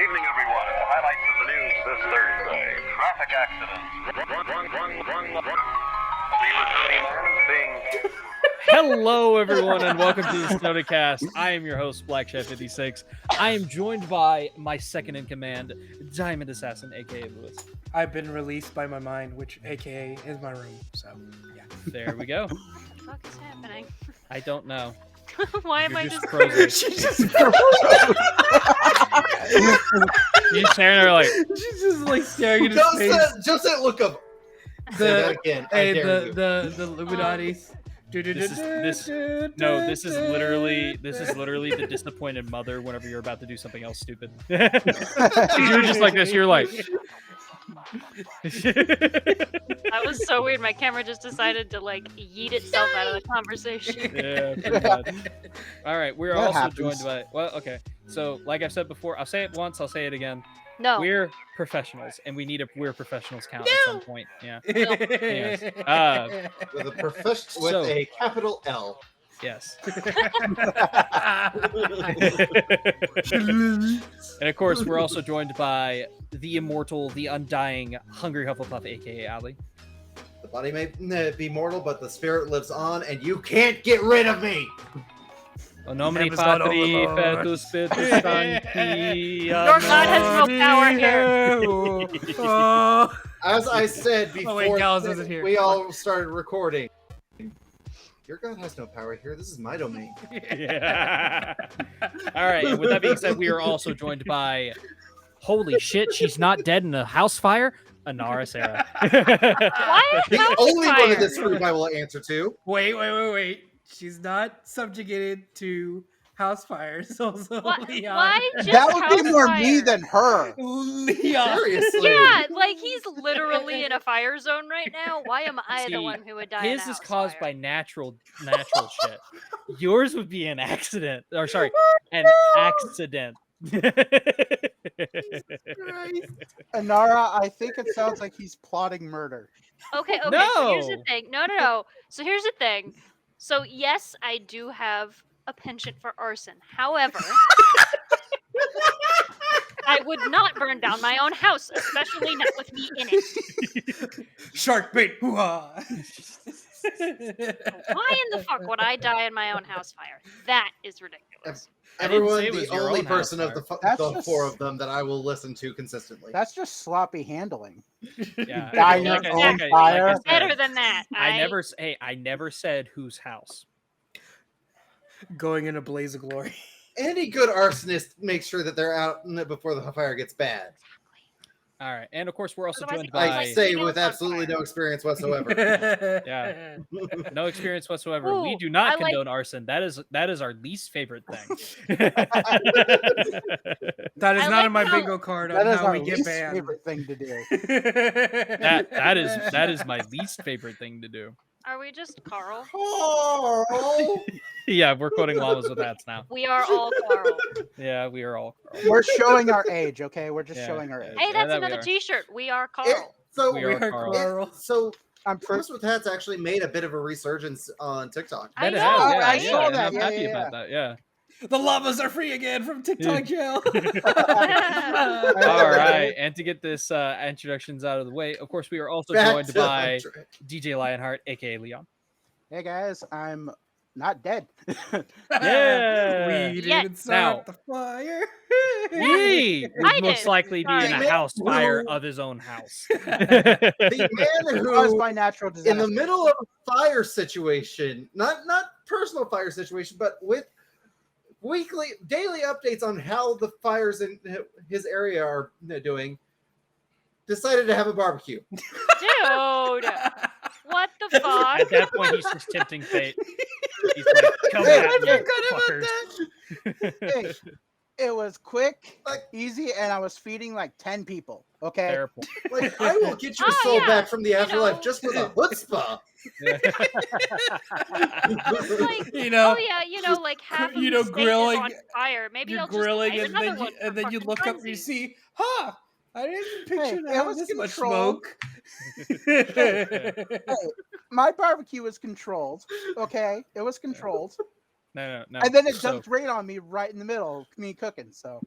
Good evening, everyone. The highlights of the news this Thursday. Traffic accidents. Beaver County man is being... Hello, everyone, and welcome to the Snodacast. I am your host, Black Chef 56. I am joined by my second in command, DimondAssassin, aka Lewis. I've been released by my mind, which aka is my room. So, yeah. There we go. What the fuck is happening? I don't know. Why am You're I just just frozen. She's just You staring at her like, she's just like staring at his face. Just that look of say that again. I Hey, dare you. the Illuminatis. this is literally the disappointed mother whenever you're about to do something else stupid. You're just like this. You're like. That was so weird. My camera just decided to like yeet itself out of the conversation. Yeah, pretty much. All right, we're That also happens. joined by. Well, okay. So, like I've said before, I'll say it once. I'll say it again. No. We're professionals, and we need a we're professionals count at some point. Yeah. Yes. With a capital L. Yes. And of course, we're also joined by the immortal, the undying, Hungry Hufflepuff, aka Ali. The body may be mortal, but the spirit lives on, and you can't get rid of me. O nomine Heaven's not Patri, overlord. Fetus, Spiritus Sancti. Your God has no power here. Oh. As I said before, Oh, wait, Gallus isn't here. we all started recording. Your God has no power here. This is my domain. Yeah. All right. And with that being said, we are also joined by, holy shit, she's not dead in a house fire, Anara Sarah. Why is The house only one fire? in this group I will answer to. Wait. She's not subjugated to house fires. Also, Leon. Why just That would house be more fire? me than her. Leon. Seriously. Yeah, like he's literally in a fire zone right now. Why am I See, the one who would die in a His is house caused fire? by natural shit. Yours would be an accident. Or sorry, an accident. Anara, I think it sounds like he's plotting murder. Okay, so here's the No. thing. No. So here's the thing. So yes, I do have a penchant for arson. However, I would not burn down my own house, especially not with me in it. Shark bait. Hoo-ha. Why in the fuck would I die in my own house fire? That is ridiculous. I didn't Everyone, say it the was your only own house person of the, That's the just- four of them that I will listen to consistently. That's just sloppy handling. Yeah. Die in your Like I- own like I- fire. like I said, Better than that. I never said whose house. Going in a blaze of glory. Any good arsonist makes sure that they're out before the fire gets bad. All right, and of course we're also Otherwise joined it by goes I like say Needles with on absolutely fire. no experience whatsoever. Yeah. no experience whatsoever. We Ooh, do not I like- condone arson. That is our least favorite thing. That is I not like in my how- bingo card That on is how our we get least banned. favorite thing to do. that is my least favorite thing to do. Are we just Carl? Carl! Yeah, we're quoting llamas with hats now. We are all Carl. Yeah, we are all. We're showing our age, okay? We're just Yeah. showing our age. Hey, that's that we another are. T-shirt. We are Carl. So, We are Carl. so I'm Llamas with Hats actually made a bit of a resurgence on TikTok. I That it know, has, yeah, right? I yeah, saw and that, I'm yeah, happy yeah, about that. Yeah. The llamas are free again from TikTok jail. All right, and to get this introductions out of the way, of course, we are also Back joined to by the track. DJ Lionheart, aka Leon. Hey guys, I'm not dead. Yeah. We Yet. didn't start Now- the fire. He I would most did. likely be in Sorry. a house fire of his own house. The man Caused who, by natural disaster. in the middle of a fire situation, not personal fire situation, but with daily updates on how the fires in his area are doing, decided to have a barbecue. Dude, what the fuck? At that point, he's just tempting fate. He's like, come Hey, at me, I forgot about fuckers. Hey, it was quick, Like- easy, and I was feeding like 10 people. Okay. Fair point. Like, I will get your Oh, soul yeah, back from the afterlife know. just for the chutzpah. Like, You know, oh yeah, like half of you the know, state grilling- is on fire. Maybe you're I'll grilling, just and light then another you, one and then you for fucking look up and you funsies. see, huh? I didn't picture Hey, that it with was this much controlled. smoke. My barbecue was controlled. Okay, it was controlled. No. And then it So- dumped rain on me right in the middle of me cooking. So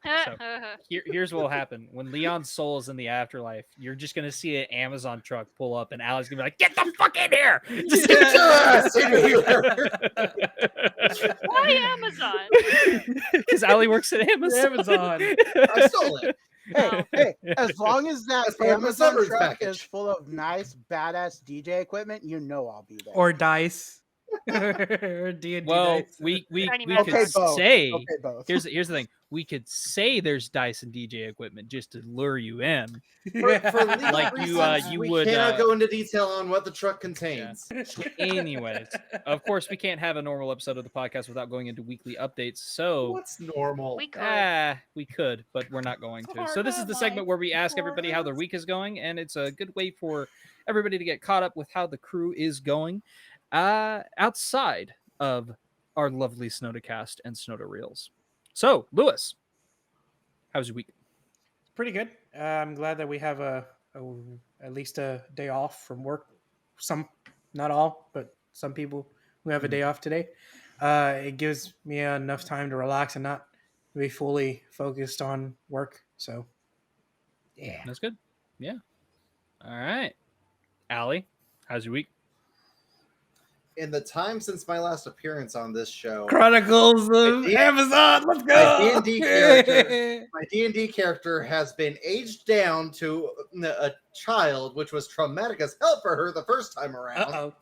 Here's what will happen when Leon's soul is in the afterlife. You're just gonna see an Amazon truck pull up, and Allie's gonna be like, "Get the fuck in here!" Just Get your ass in here. Why Amazon? Because Allie works at Amazon. Amazon. I stole it. hey, as long as that That's part of my Amazon severance truck package. is full of nice, badass DJ equipment, you know I'll be there. Or dice. Or D&D Well, dice. we Tiny could okay, both. say Okay, both. here's the thing. We could say there's dice and DJ equipment just to lure you in. For legal Like you, reasons, you we would, cannot go into detail on what the truck contains. Anyways, of course, we can't have a normal episode of the podcast without going into weekly updates. So What's normal? We could. we could, but we're not going to. So this is the segment where we ask everybody how their week is going, and it's a good way for everybody to get caught up with how the crew is going outside of our lovely Snodacast and Snoda Reels. So, Lewis, how's your week? Pretty good. I'm glad that we have at least a day off from work. Some, not all, but some people who have a day off today. It gives me enough time to relax and not be fully focused on work. So, yeah. That's good. Yeah. All right. Allie, how's your week? In the time since my last appearance on this show, Chronicles of D- Amazon. Let's my go. D&D character, my D&D character has been aged down to a child, which was traumatic as hell for her the first time around. Uh-oh.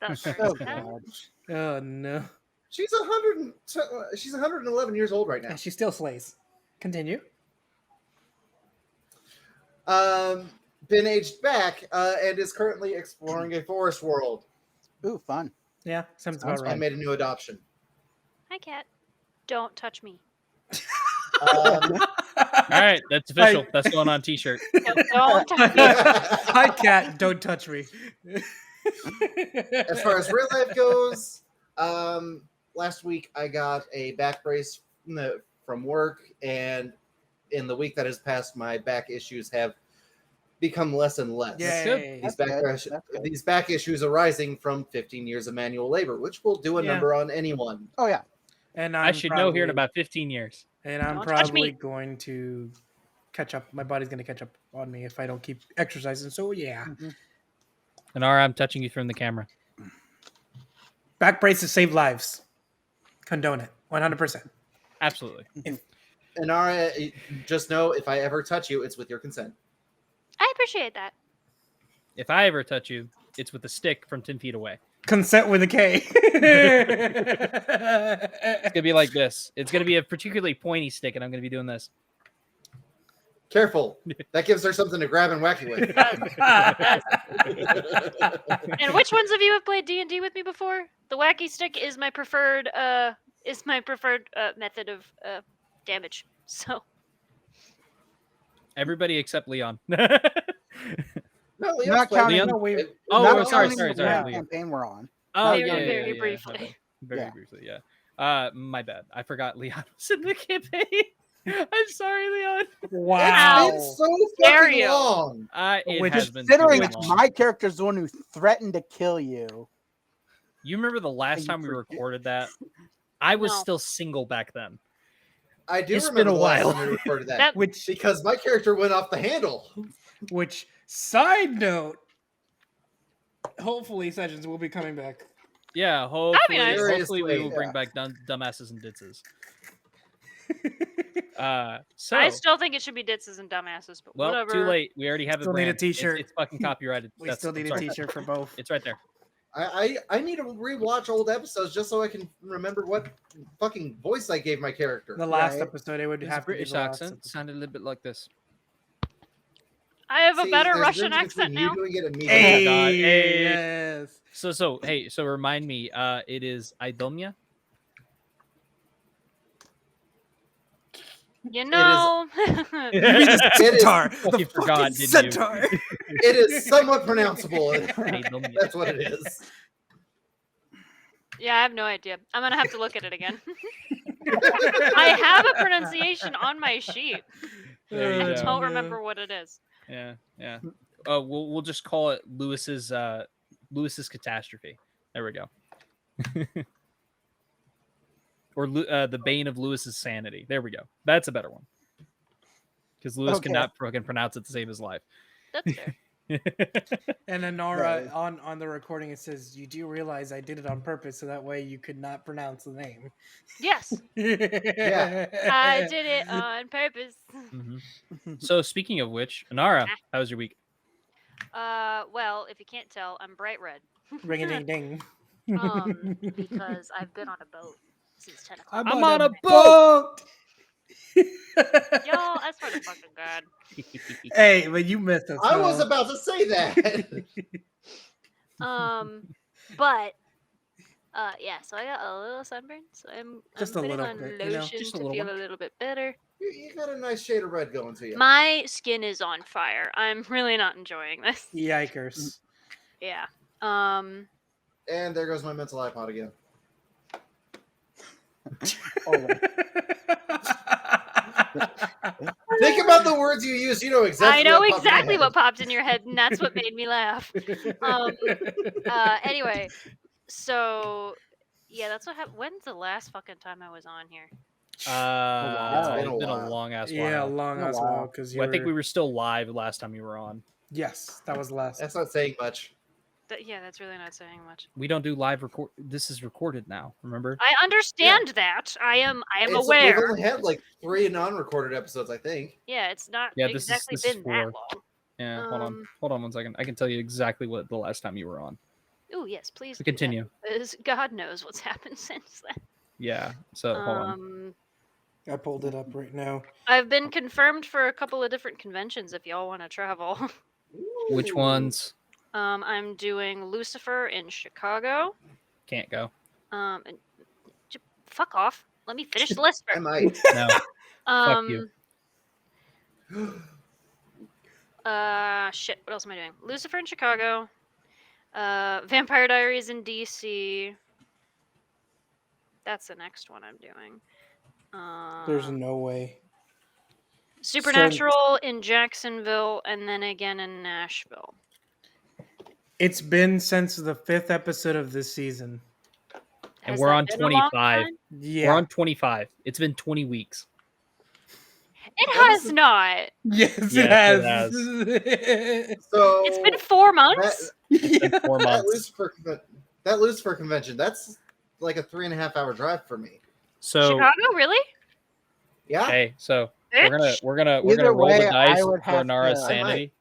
That's Oh, sad. God. Oh, no. She's 111 years old right now. And she still slays. Continue. Been aged back and is currently exploring a forest world. Ooh, fun. Yeah, sounds Sounds about I right. made a new adoption. Hi, cat. Don't touch me. All right, that's official. That's going on t-shirt. Don't touch me. Hi, cat. Don't touch me. As far as real life goes, last week I got a back brace from work, and in the week that has passed, my back issues have become less and less. Yay. These That's back, good. rash- That's good. these back issues arising from 15 years of manual labor, which will do a Yeah. number on anyone. Oh, yeah. And I should know here in about 15 years. And I'm Don't touch me. probably going to catch up. My body's going to catch up on me if I don't keep exercising. So, yeah. And I'm touching you from the camera. Back braces save lives. Condone it. 100%. Absolutely. And just know if I ever touch you, it's with your consent. I appreciate that. If I ever touch you, it's with a stick from 10 feet away. Consent with a K. It's gonna be like this. It's gonna be a particularly pointy stick, and I'm gonna be doing this. Careful. That gives her something to grab and whack you with. And which ones of you have played D&D with me before? The wacky stick is my preferred method of damage. So Everybody except Leon. No, Leon's Not played- counting- Leon? No, we- Oh, Not sorry, counting sorry, the sorry. one Leon. campaign we're on. Oh, Very, yeah, very yeah, briefly. okay. Very Yeah. briefly, yeah. My bad. I forgot Leon was in the campaign. I'm sorry, Leon. Wow. It's been so Dare fucking you. long. It Which- has been too Considering long. my character's the one who threatened to kill you. You remember the last you time we forget. recorded that? I was No. still single back then. I do It's remember been a the last while. time we recorded that. That- Which, Because my character went off the handle. side note, hopefully Sessions will be coming back. Yeah, hopefully, nice. hopefully we will Seriously, bring yeah. back dumbasses and ditzes. So I still think it should be ditzes and dumbasses, but well, whatever. too late. We already have Still a need a brand. t-shirt. It's fucking copyrighted. We still need a t-shirt for both. It's right there. I need to rewatch old episodes just so I can remember what fucking voice I gave my character. The last Right. episode, it would His have to be British the last accent episode. sounded a little bit like this. I have a See, better there's Russian difference between accent now. You doing it and me Hey. doing it. God. Hey. Yes. So remind me. It is Idomia. You know, You mean the It is- centaur? You The forgot, fucking didn't you? centaur. It is somewhat pronounceable. Idomia. That's what it is. yeah, I have no idea. I'm gonna have to look at it again. I have a pronunciation on my sheet. There you I go. don't remember what it is. Yeah, yeah. We'll just call it Lewis's catastrophe. There we go. or the bane of Lewis's sanity. There we go. That's a better one. Because Lewis Okay. cannot fucking pronounce it to save his life. That's fair. And then Nora, on the recording, it says, "You do realize I did it on purpose, so that way you could not pronounce the name." Yes, I did it on purpose. So speaking of which, Anara, how was your week? Well, if you can't tell, I'm bright red. Ring a ding ding. Because I've been on a boat since 10 o'clock. I'm on a boat. Y'all, I swear to fucking God. Hey, but you missed us. I was though. about to say that. But yeah, so I got a little sunburn, so I'm Just a putting little on bit, you know, lotion just a to little feel one. a little bit better. You got a nice shade of red going to you. My skin is on fire. I'm really not enjoying this. Yikers. Yeah. And there goes my mental iPod again. Think about the words you use. You know exactly. I know what popped in my exactly head. what popped in your head, and that's what made me laugh. Anyway, so yeah, that's what happened. When's the last fucking time I was on here? It's been a while. long ass Yeah, while. long Oh, as wow. well, because Well, I think we were still live last time you were on. Yes, that was last. That's not saying much. Yeah, that's really not saying much. We don't do live record. This is recorded now. Remember? I understand that. I am We've aware. only had like 3 non-recorded episodes, I think. Yeah, it's not Yeah, this is- exactly this is been that 4. long. Yeah. Hold on 1 second. I can tell you exactly what the last time you were on. Oh yes, please. So do that, continue. because God knows what's happened since then. Yeah. So hold on. I pulled it up right now. I've been confirmed for a couple of different conventions if y'all want to travel. Which ones? I'm doing Lucifer in Chicago. Can't go. And fuck off. Let me finish the list I first. might. No. Fuck you. Shit. What else am I doing? Lucifer in Chicago. Vampire Diaries in DC. That's the next one I'm doing. There's no way. Supernatural in Jacksonville, and then again in Nashville. It's been since the 5th episode of this season. And Has we're that on been a long 25. time? Yeah. We're on 25. It's been 20 weeks. It has not. Yes, Yes, it has. So It's been 4 months. It's been 4 that months. Lucifer convention. That's like a 3.5-hour drive for me. So Chicago, really? Yeah. okay, so Bitch. we're gonna Either roll way, the dice I would for have Nara's to- sanity,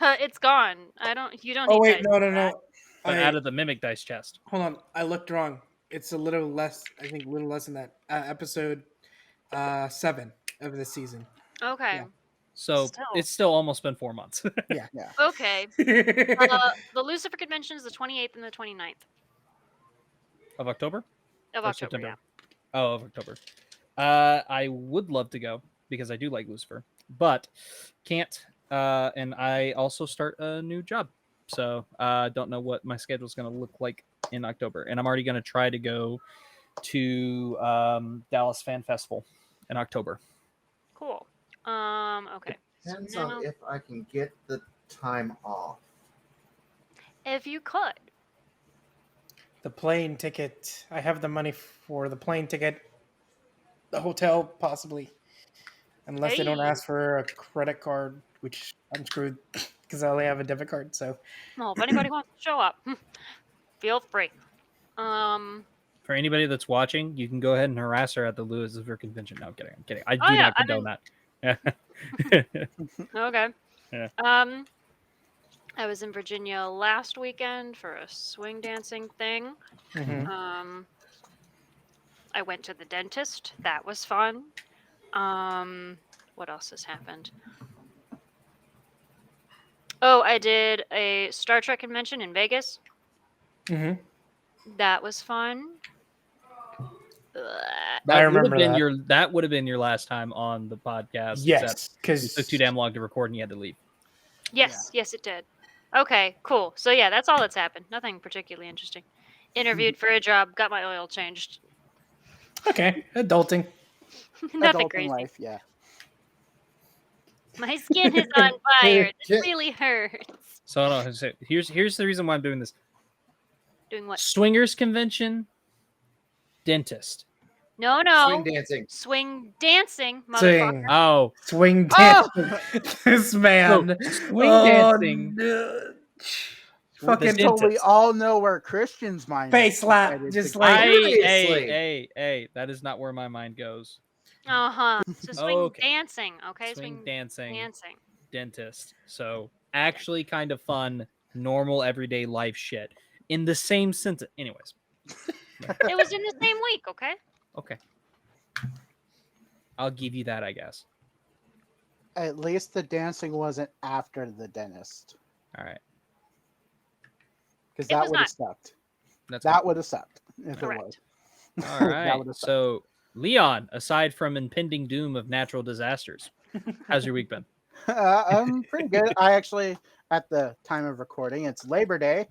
It's gone. You don't Oh need wait, dice no, for no, that. no. but out of the mimic dice chest. Hold on, I looked wrong. It's a little less. I think a little less than that. Episode 7 of this season. Okay. Yeah. So Still. it's still almost been 4 months. Yeah. Okay. The Lucifer convention is the 28th and the 29th Of October? of Or October. September? Yeah. Oh, of October. I would love to go because I do like Lucifer, but can't. And I also start a new job, so don't know what my schedule is going to look like in October. And I'm already going to try to go to Dallas Fan Festival in October. Cool. Okay. So Depends now, on if I can get the time off. if you could. The plane ticket. I have the money for the plane ticket. The hotel, possibly. Unless they don't Hey. ask for a credit card, which I'm screwed because I only have a debit card. So Well, if anybody wants to show up, feel free. For anybody that's watching, you can go ahead and harass her at the Lucifer convention. No, I'm kidding. I'm kidding. I do Oh, yeah, not I condone mean- that. Okay. Yeah. I was in Virginia last weekend for a swing dancing thing. mhm. I went to the dentist. That was fun. What else has happened? Oh, I did a Star Trek convention in Vegas. Mhm. That was fun. Ugh. That I would have remember been that. that would have been your last time on the podcast. Yes, except it because took too damn long to record and you had to leave. Yes, yes, it did. Okay, cool. So yeah, that's all that's happened. Nothing particularly interesting. Interviewed for a job, got my oil changed. okay, adulting. Nothing Adulting crazy. life, yeah. My skin is on fire. This Yeah. really hurts. So no, here's the reason why I'm doing this. Doing what? Swingers convention, dentist. No, no. Swing dancing. Swing dancing, motherfucker. Swing. Oh, Swing Oh! dancing. This man. swing dancing. No. The Fucking dentist. So we all know where Christian's mind face is slap. headed Just to like Seriously. Hey, that is not where my mind goes. Uh-huh. So swing Okay. dancing, okay? Swing dancing, dancing. dentist. So actually kind of fun, normal everyday life shit. In the same sentence. Anyways. It was in the same week, okay? Okay. I'll give you that, I guess. At least the dancing wasn't after the dentist, All right. because It that was would have not. sucked. That's That would have sucked if Correct. it was. all That right. would've sucked. So, Leon, aside from impending doom of natural disasters, how's your week been? I'm pretty good. I actually, at the time of recording, it's Labor Day.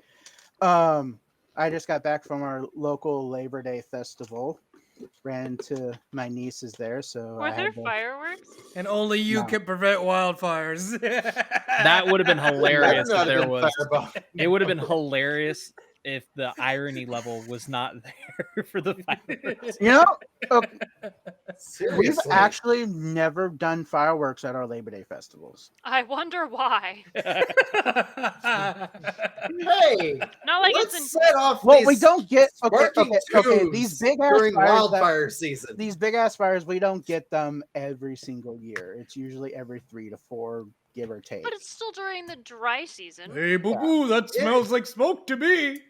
I just got back from our local Labor Day festival. Ran to my nieces there, so Were I there had to, fireworks? and only you No. can prevent wildfires. That would have been hilarious That if would there have been was. fireball. It would have been hilarious if the irony level was not there for the fireworks. you know, okay, we've Seriously. actually never done fireworks at our Labor Day festivals. I wonder why. Hey, Not like let's it's in set off Well, these we don't get sparking okay. These tubes big ass during fires wildfire season. these big ass fires, we don't get them every single year. It's usually every 3 to 4, give or take. but it's still during the dry season. Hey, boo boo, that smells like smoke to me.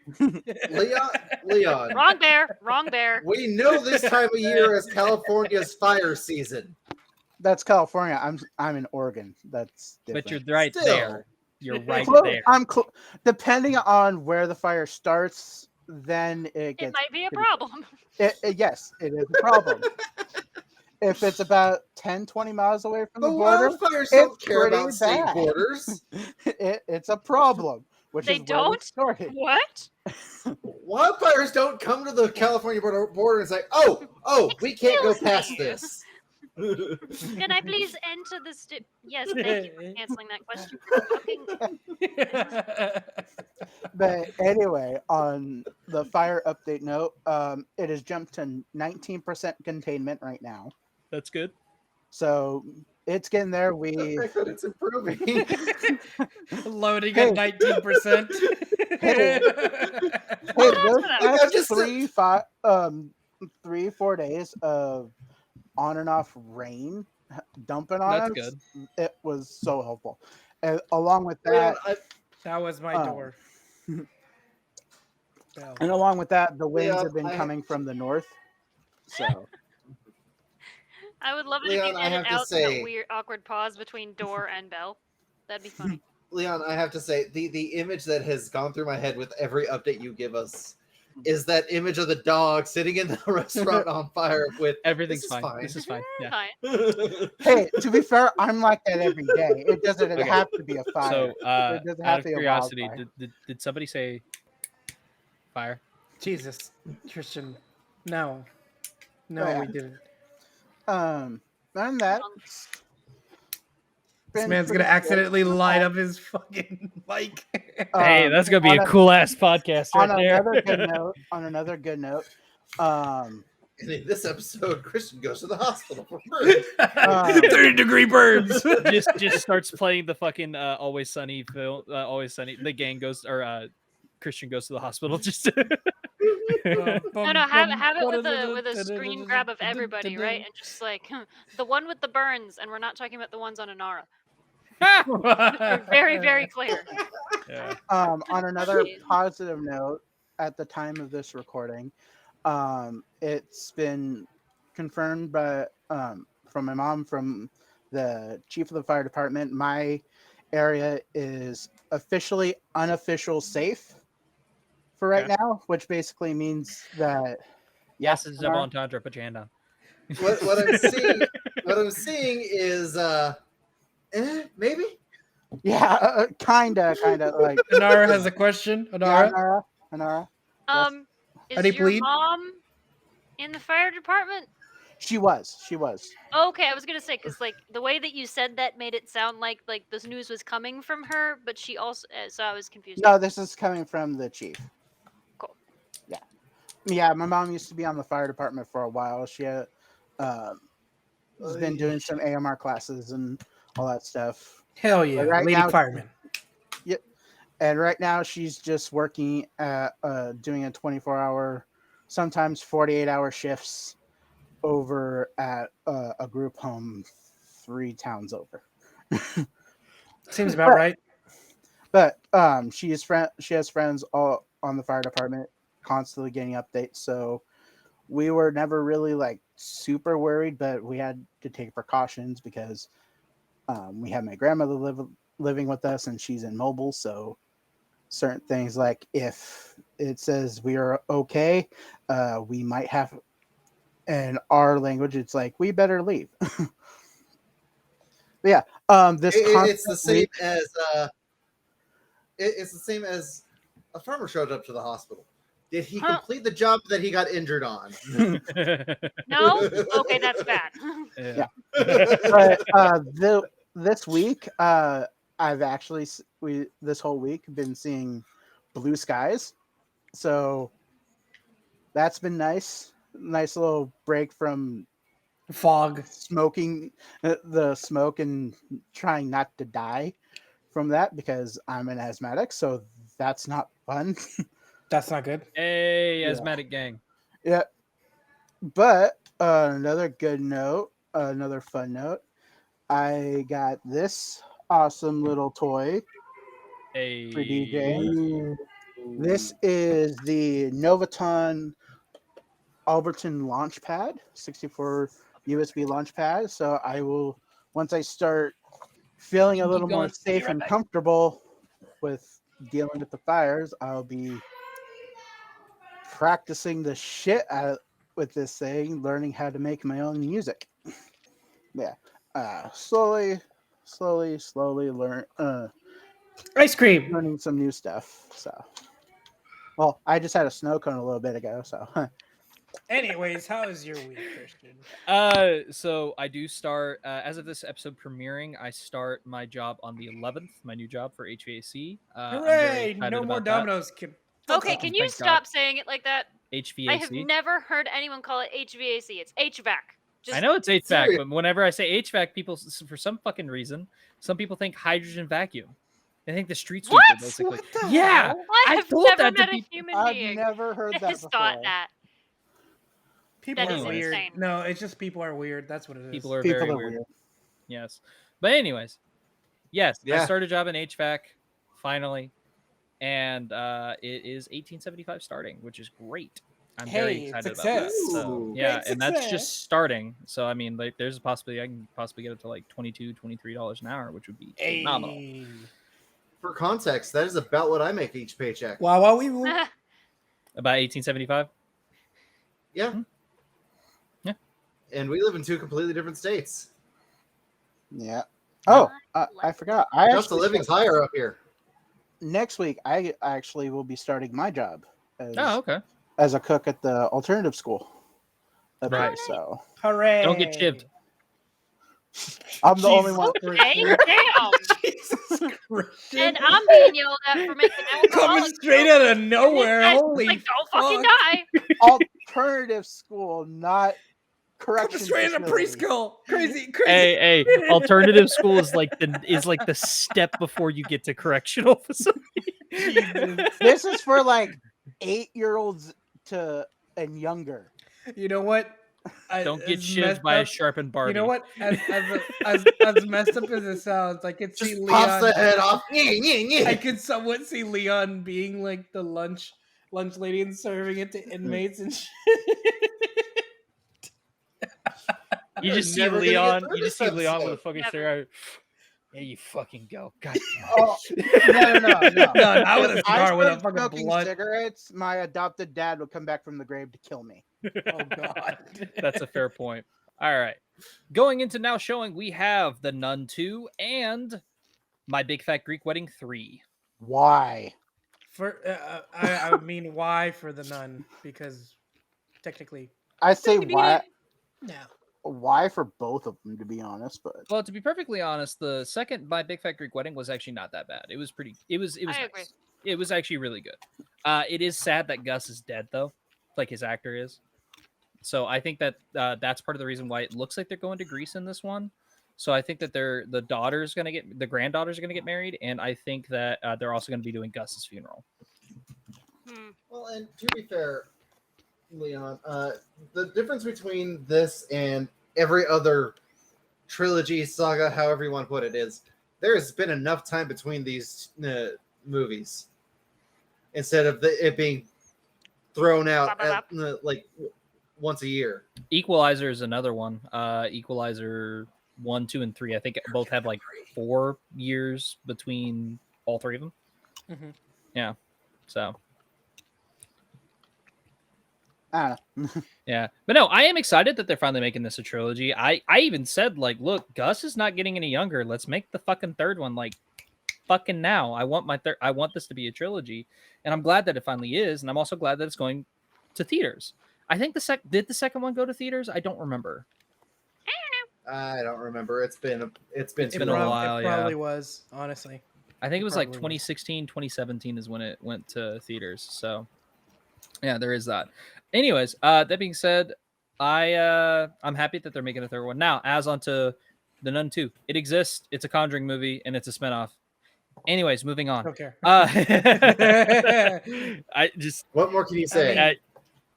Leon, Wrong bear. Wrong bear. we know this time of year is California's fire season. That's California. I'm in Oregon. That's different. But you're right Still. there. You're right Clo- there. I'm depending on where the fire starts, then it gets. It might be a pretty- problem. Yes, it is a problem. If it's about 10, 20 miles away from The the border, wildfires don't it's care about pretty state bad. borders. it's a problem. Which They is where don't? it started. What? Wildfires don't come to the California border and say, "Oh, we can't go Excuse past me. this." Can I please enter the Yes, thank you for canceling that question. Fucking- But anyway, on the fire update note, it has jumped to 19% containment right now. That's good. So it's getting there. The We fact that it's improving. Loading Hey. at 19%. Hey, Hold on those to that. last I'm just- 3-4 days of on and off rain dumping on That's us. good. It was so helpful. And along with Leon, that, That was my Oh. door. Bell. and along with that, the winds Leon, have been I- coming from the north. So I would love it Leon, if you I have edit to out say- that weird, awkward pause between door and bell. That'd be funny. Leon, I have to say, the image that has gone through my head with every update you give us is that image of the dog sitting in the restaurant on fire with Everything's "This is fine. This is fine. Yeah. Fine. hey, to be fair, I'm like that every day. It doesn't Okay. have to be a fire. So, It doesn't out have of to be a curiosity, wildfire. did somebody say fire? Jesus, Christian. No. No, Oh, yeah. we didn't. Other than that, This been man's pretty gonna good. accidentally light up his fucking mic. Hey, that's gonna be on a cool ass podcast right on there. another good note, And in this episode, Christian goes to the hospital for birth. 30-degree burns. just starts playing the fucking Always Sunny film. Always Sunny. The gang goes or Christian goes to the hospital. Just No, have it with a screen grab of everybody, right? And just like the one with the burns, and we're not talking about the ones on Inara. They're very, very clear. yeah. on another Jeez. positive note, at the time of this recording, it's been confirmed by from my mom, from the chief of the fire department. My area is officially unofficial safe for right Okay. now, which basically means that Yes, it's double Inara? entendre. Put your hand down. What I'm seeing is maybe. yeah, kinda like Anara has a question. Anara? Anara. Is How do you your plead? mom in the fire department? She was. Okay, I was gonna say because like the way that you said that made it sound like this news was coming from her, but she also so I was confused. No, this is coming from the chief. Cool. Yeah. Yeah, my mom used to be on the fire department for a while. She had has been doing some AMR classes and all that stuff. Hell yeah, right lady now- fireman. Yep. And right now she's just working at doing a 24-hour, sometimes 48-hour shifts over at a group home 3 towns over. Seems about right. But she has friends all on the fire department, constantly getting updates. So we were never really like super worried, but we had to take precautions because we have my grandmother living with us, and she's in mobile. So certain things, like if it says we are okay, we might have, in our language, it's like we better leave. But yeah, It's the same as it's the same as a farmer showed up to the hospital. Did he complete the job that he got injured on? No? Okay, that's bad. Yeah. But this week, I've actually this whole week been seeing blue skies, so that's been nice. Nice little break from Fog. smoking, the smoke, and trying not to die from that because I'm an asthmatic, so that's not fun. That's not good. Hey, Yeah. asthmatic gang. Yeah, but another good note, another fun note. I got this awesome little toy Hey. for DJ. This is the Novaton Alberton Launchpad, 64 USB Launchpad. So I will, once I start feeling a little more safe and comfortable with dealing with the fires, I'll be practicing the shit out with this thing, learning how to make my own music. Yeah, slowly Ice cream. learning some new stuff. So, well, I just had a snow cone a little bit ago. So, Anyways, how is your week, Christian? So I do start as of this episode premiering. I start my job on the 11th, my new job for HVAC. I'm very Hooray! excited No more about that. Domino's. Okay, can you Thank stop God. saying it like that? HVAC. I have never heard anyone call it HVAC. It's HVAC. Just I know it's HVAC, Serious. but whenever I say HVAC, people, for some fucking reason, some people think hydrogen vacuum. They think the street sweeper, What? basically. What the Yeah, hell? I I've have told never that to met a people. human I've being never heard that that has before. thought that. People That are is weird. insane. No, it's just people are weird. That's what it is. People are People very are weird. weird. Yes, but anyways, yes, I Yeah. started a job in HVAC finally, and it is 1875 starting, which is great. I'm very Hey, excited success. about that. So Ooh. yeah, Great and that's success. just starting. So I mean, like, there's a possibility I can possibly get up to like $22, $23 an hour, which would be phenomenal. Hey. For context, that is about what I make each paycheck. Wow, wow, we will. About 1875. Yeah. Yeah. And we live in 2 completely different states. Yeah. Oh, I forgot. I Cost of actually, living's higher up here. next week I actually will be starting my job as, Oh, okay. as a cook at the alternative school. up here, Right. So Hooray. Don't get chived. I'm the only one. Okay, damn. Jesus Christ. And I'm being yelled at for making Coming alcoholic straight jokes. out of nowhere. Guys, Holy like, don't fucking fuck. die. Alternative school, not Coming correction straight out of facility. preschool. Crazy. Hey, alternative school is like the step before you get to correctional facility. Jesus. This is for like 8-year-olds to and younger. You know what? Don't get as shivved messed by a up- sharpened Barbie. You know what? As messed up as it sounds, I could see Just pops the Leon. head off. Yeah. I could somewhat see Leon being like the lunch lady and serving it to inmates and shit. You just see Never gonna get Leon. through You just this see Leon with a episode. fucking Never. cigar. Yeah, you fucking go. God damn Oh, no. No, not with a If I cigar, with a started fucking smoking blunt. cigarettes, my adopted dad would come back from the grave to kill me. Oh god. That's a fair point. All right. Going into now showing, we have The Nun 2 and My Big Fat Greek Wedding 3. Why? For I mean, why for the nun? Because technically, I say why. no. Why for both of them, to be honest. But Well, to be perfectly honest, the second My Big Fat Greek Wedding was actually not that bad. It was pretty. It was. I agree. Nice. It was actually really good. It is sad that Gus is dead though. like his actor is. So I think that that's part of the reason why it looks like they're going to Greece in this one. So I think that the granddaughters are gonna get married, and I think that they're also gonna be doing Gus's funeral. Well, and to be fair, Leon, the difference between this and every other trilogy, saga, however you want to put it, is there has been enough time between these movies instead of it being thrown out at, like once a year. Equalizer is another one. Equalizer 1, 2, and 3. I think both have like 4 years between all 3 of them. Mm-hmm. Yeah. So. Yeah, but no, I am excited that they're finally making this a trilogy. I even said, like, look, Gus is not getting any younger. Let's make the fucking third one like fucking now. I want this to be a trilogy, and I'm glad that it finally is, and I'm also glad that it's going to theaters. I think did the second one go to theaters? I don't remember. I don't remember. It's been a while. It probably was, honestly. I think it was like 2016, 2017 is when it went to theaters. So yeah, there is that. Anyways, that being said, I'm happy that they're making a third one. Now, as onto The Nun 2. It exists. It's a Conjuring movie, and it's a spinoff. Anyways, moving on. Okay. I just. What more can you say?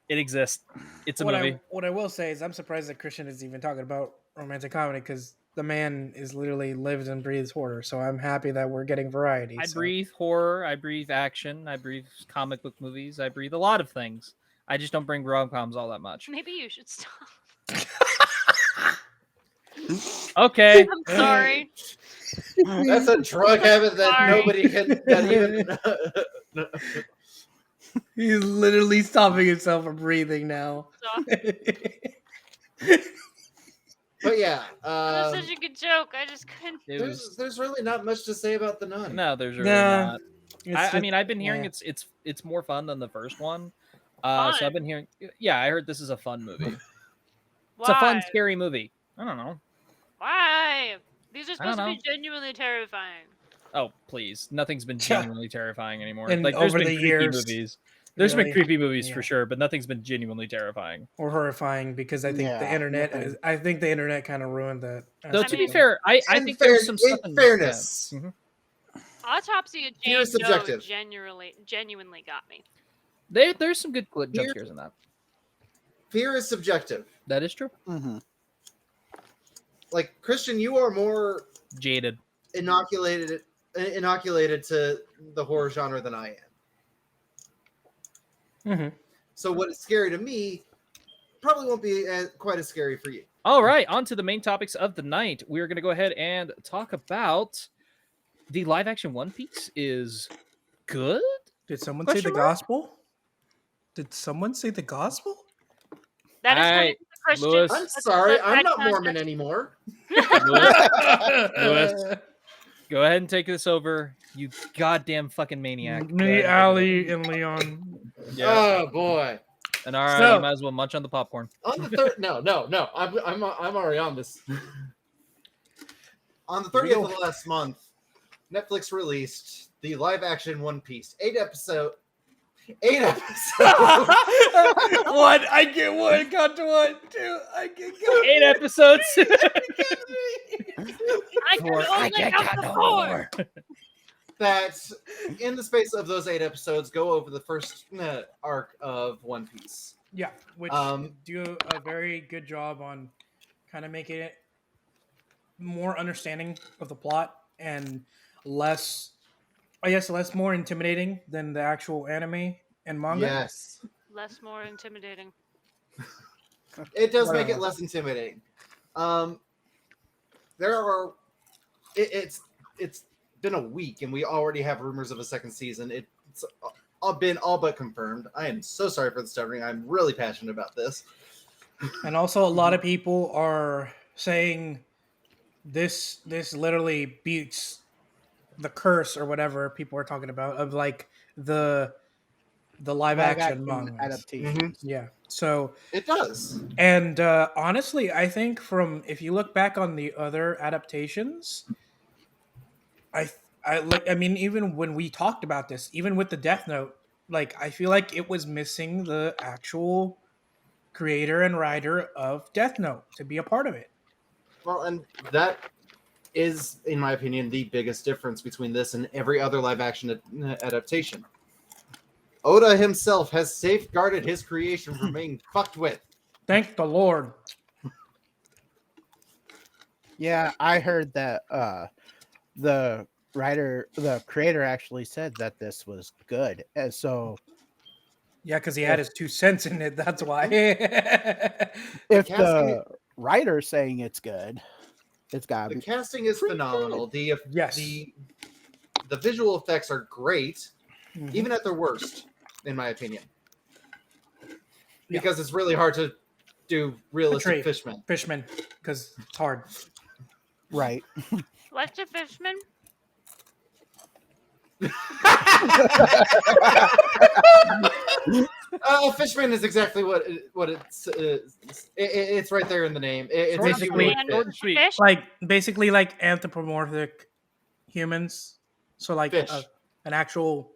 It exists. It's a movie. What I will say is I'm surprised that Christian is even talking about romantic comedy because the man is literally lives and breathes horror. So I'm happy that we're getting variety. I breathe horror. I breathe action. I breathe comic book movies. I breathe a lot of things. I just don't bring rom-coms all that much. Maybe you should stop. Okay. I'm sorry. That's a drug habit that nobody can even. He's literally stopping himself from breathing now. But yeah, that was such a good joke. I just couldn't. There's really not much to say about The Nun. No, there's really not. I mean, I've been hearing yeah. it's more fun than the first one. So I've been hearing. Yeah, I heard this is a fun movie. It's a fun, scary movie. I don't know. Why? These are supposed to be genuinely terrifying. Oh, please. Nothing's been genuinely terrifying anymore. And like, there's over been the creepy years, movies. There's been creepy movies Yeah. for sure, but nothing's been genuinely terrifying. Or horrifying because I think the internet kind of ruined that. Though, to be fair, I think there's some stuff in fairness. Autopsy of Jane Doe genuinely got me. There's some good jump scares in that. Fear is subjective. That is true. Mm-hmm. Like, Christian, you are more jaded, inoculated to the horror genre than I am. Mm-hmm. So what is scary to me probably won't be quite as scary for you. All right, on to the main topics of the night. We're going to go ahead and talk about the live-action One Piece is good? Did someone say the gospel? Did someone say the gospel? That is coming from the Christian. Lewis. I'm sorry, I'm not Mormon anymore. Lewis, go ahead and take this over, you goddamn fucking maniac. Me, Ali, and Leon. Yeah. Oh boy. And all right, you might as well munch on the popcorn. On the third, no. I'm already on this. On the 30th of last month, Netflix released the live-action One Piece 8 episodes. One, I get one. Got to one, two. I get 8 episodes. I can count the 4. That in the space of those 8 episodes go over the first arc of One Piece. Yeah, which do a very good job on kind of making it more understanding of the plot and less more intimidating than the actual anime and manga. Yes. Less more intimidating. It does make it less intimidating. It's been a week and we already have rumors of a second season. It's been all but confirmed. I am so sorry for the stuttering. I'm really passionate about this. And also a lot of people are saying this literally beats the curse or whatever people are talking about of like the live action manga adaptation. Mm-hmm. Yeah, so it does. And honestly, I think if you look back on the other adaptations, I mean, even when we talked about this, even with the Death Note, like I feel like it was missing the actual creator and writer of Death Note to be a part of it. Well, and that is, in my opinion, the biggest difference between this and every other live-action adaptation. Oda himself has safeguarded his creation from being fucked with. Thank the Lord. Yeah, I heard that the creator actually said that this was good. And so Yeah, because he had his 2 cents in it. That's why. if casting- the writer's saying it's good, it's gotta The be casting is pretty phenomenal. Yes. The visual effects are great, Mhm. even at their worst, in my opinion. Because it's really hard to do realistic Portray fishmen. Fishman, because it's hard. right. What's a fishman? Fishman is exactly what it's. It's right there in the name. It's Short and actually sweet. Man Short with and a sweet. fish? Like basically like anthropomorphic humans. So like Fish. an actual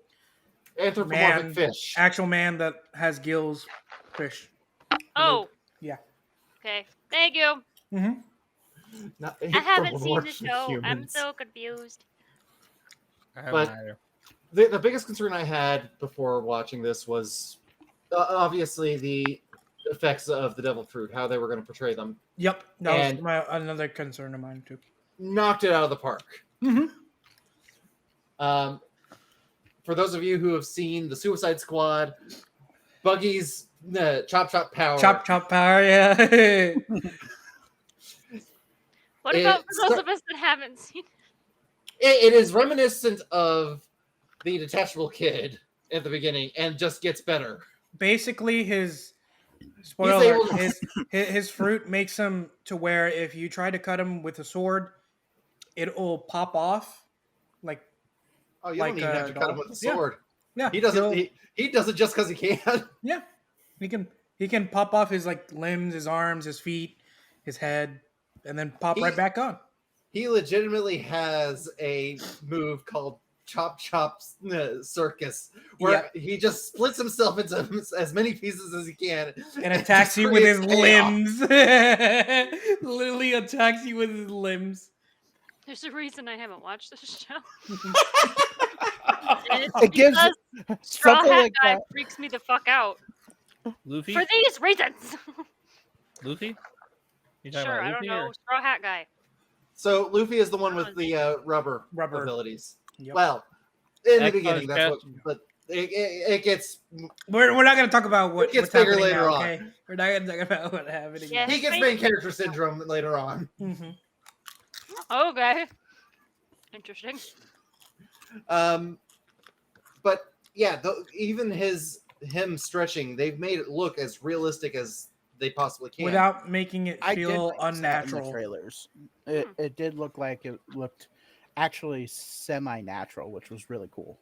Anthropomorphic man, fish. actual man that has gills, fish. Oh. Yeah. Okay. Thank you. Mm-hmm. Not I haven't seen the anthropomorphic show. I'm humans. so confused. I haven't But- either. The biggest concern I had before watching this was obviously the effects of the devil fruit, how they were going to portray them. Yep. That And- was another concern of mine too. Knocked it out of the park. Mm-hmm. For those of you who have seen the Suicide Squad, Buggy's chop power. Chop power, yeah. What It about for those start- of us that haven't seen? It is reminiscent of the detachable kid at the beginning, and just gets better. Basically, his He's spoiler able alert, to- his fruit makes him to where if you try to cut him with a sword, it will pop off. Like Oh, you Like, don't even have to cut him doll? with a Yeah. sword. yeah, He doesn't. he'll- He does it just because he can. Yeah, he can pop off his like limbs, his arms, his feet, his head, and then pop right back on. He legitimately has a move called Chop Circus, where he just splits himself into as many pieces as he can, And attacks just you with his creates chaos. limbs. Literally attacks you with his limbs. There's a reason I haven't watched this show. And it's It gives because Straw something Hat like Guy that. freaks me the fuck out Luffy? for these reasons. Luffy? You talking Sure, about I don't Luffy know. or- Straw Hat Guy. So Luffy is the one with the rubber abilities. Yep. Well, in the X beginning, that's what. Cast- But it gets. We're not gonna talk about what It gets what's bigger happening later now, on. okay? We're not gonna talk about what happening. Yeah. He gets main character syndrome later on. Mm-hmm. Okay. Interesting. But yeah, even him stretching, they've made it look as realistic as they possibly can. Without making it I did feel notice that in the unnatural. trailers. It did look like it looked actually semi-natural, which was really cool.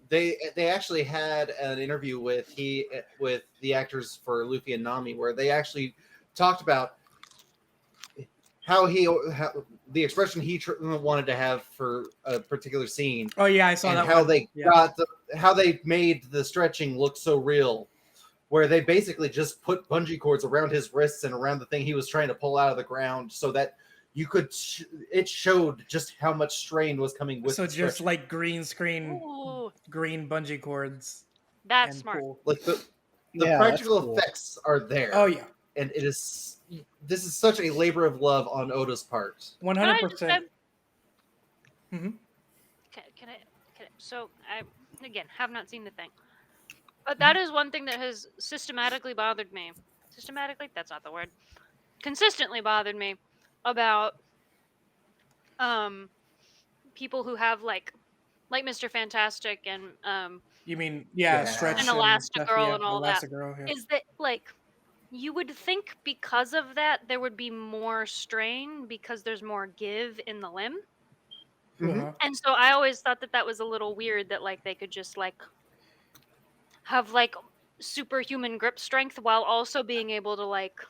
They actually had an interview with the actors for Luffy and Nami, where they actually talked about how the expression he wanted to have for a particular scene, Oh yeah, I saw and that. how one. they Yeah. how they made the stretching look so real, where they basically just put bungee cords around his wrists and around the thing he was trying to pull out of the ground, so that you could it showed just how much strain was coming with So the just stretching. like green screen, Ooh, green bungee cords. that's and smart. cool. Like the Yeah, that's practical cool. effects are there. Oh yeah, And this is such a labor of love on Oda's part. 100%. Can I? So I again have not seen the thing, but that is one thing that has systematically bothered me. Systematically, that's not the word. Consistently bothered me about people who have like Mr. Fantastic and You mean Yeah. stretch And Elastigirl and all that. Elastigirl, yeah. is that like you would think because of that there would be more strain because there's more give in the limb. Uh-huh. And so I always thought that was a little weird that like they could just like have like superhuman grip strength while also being able to like,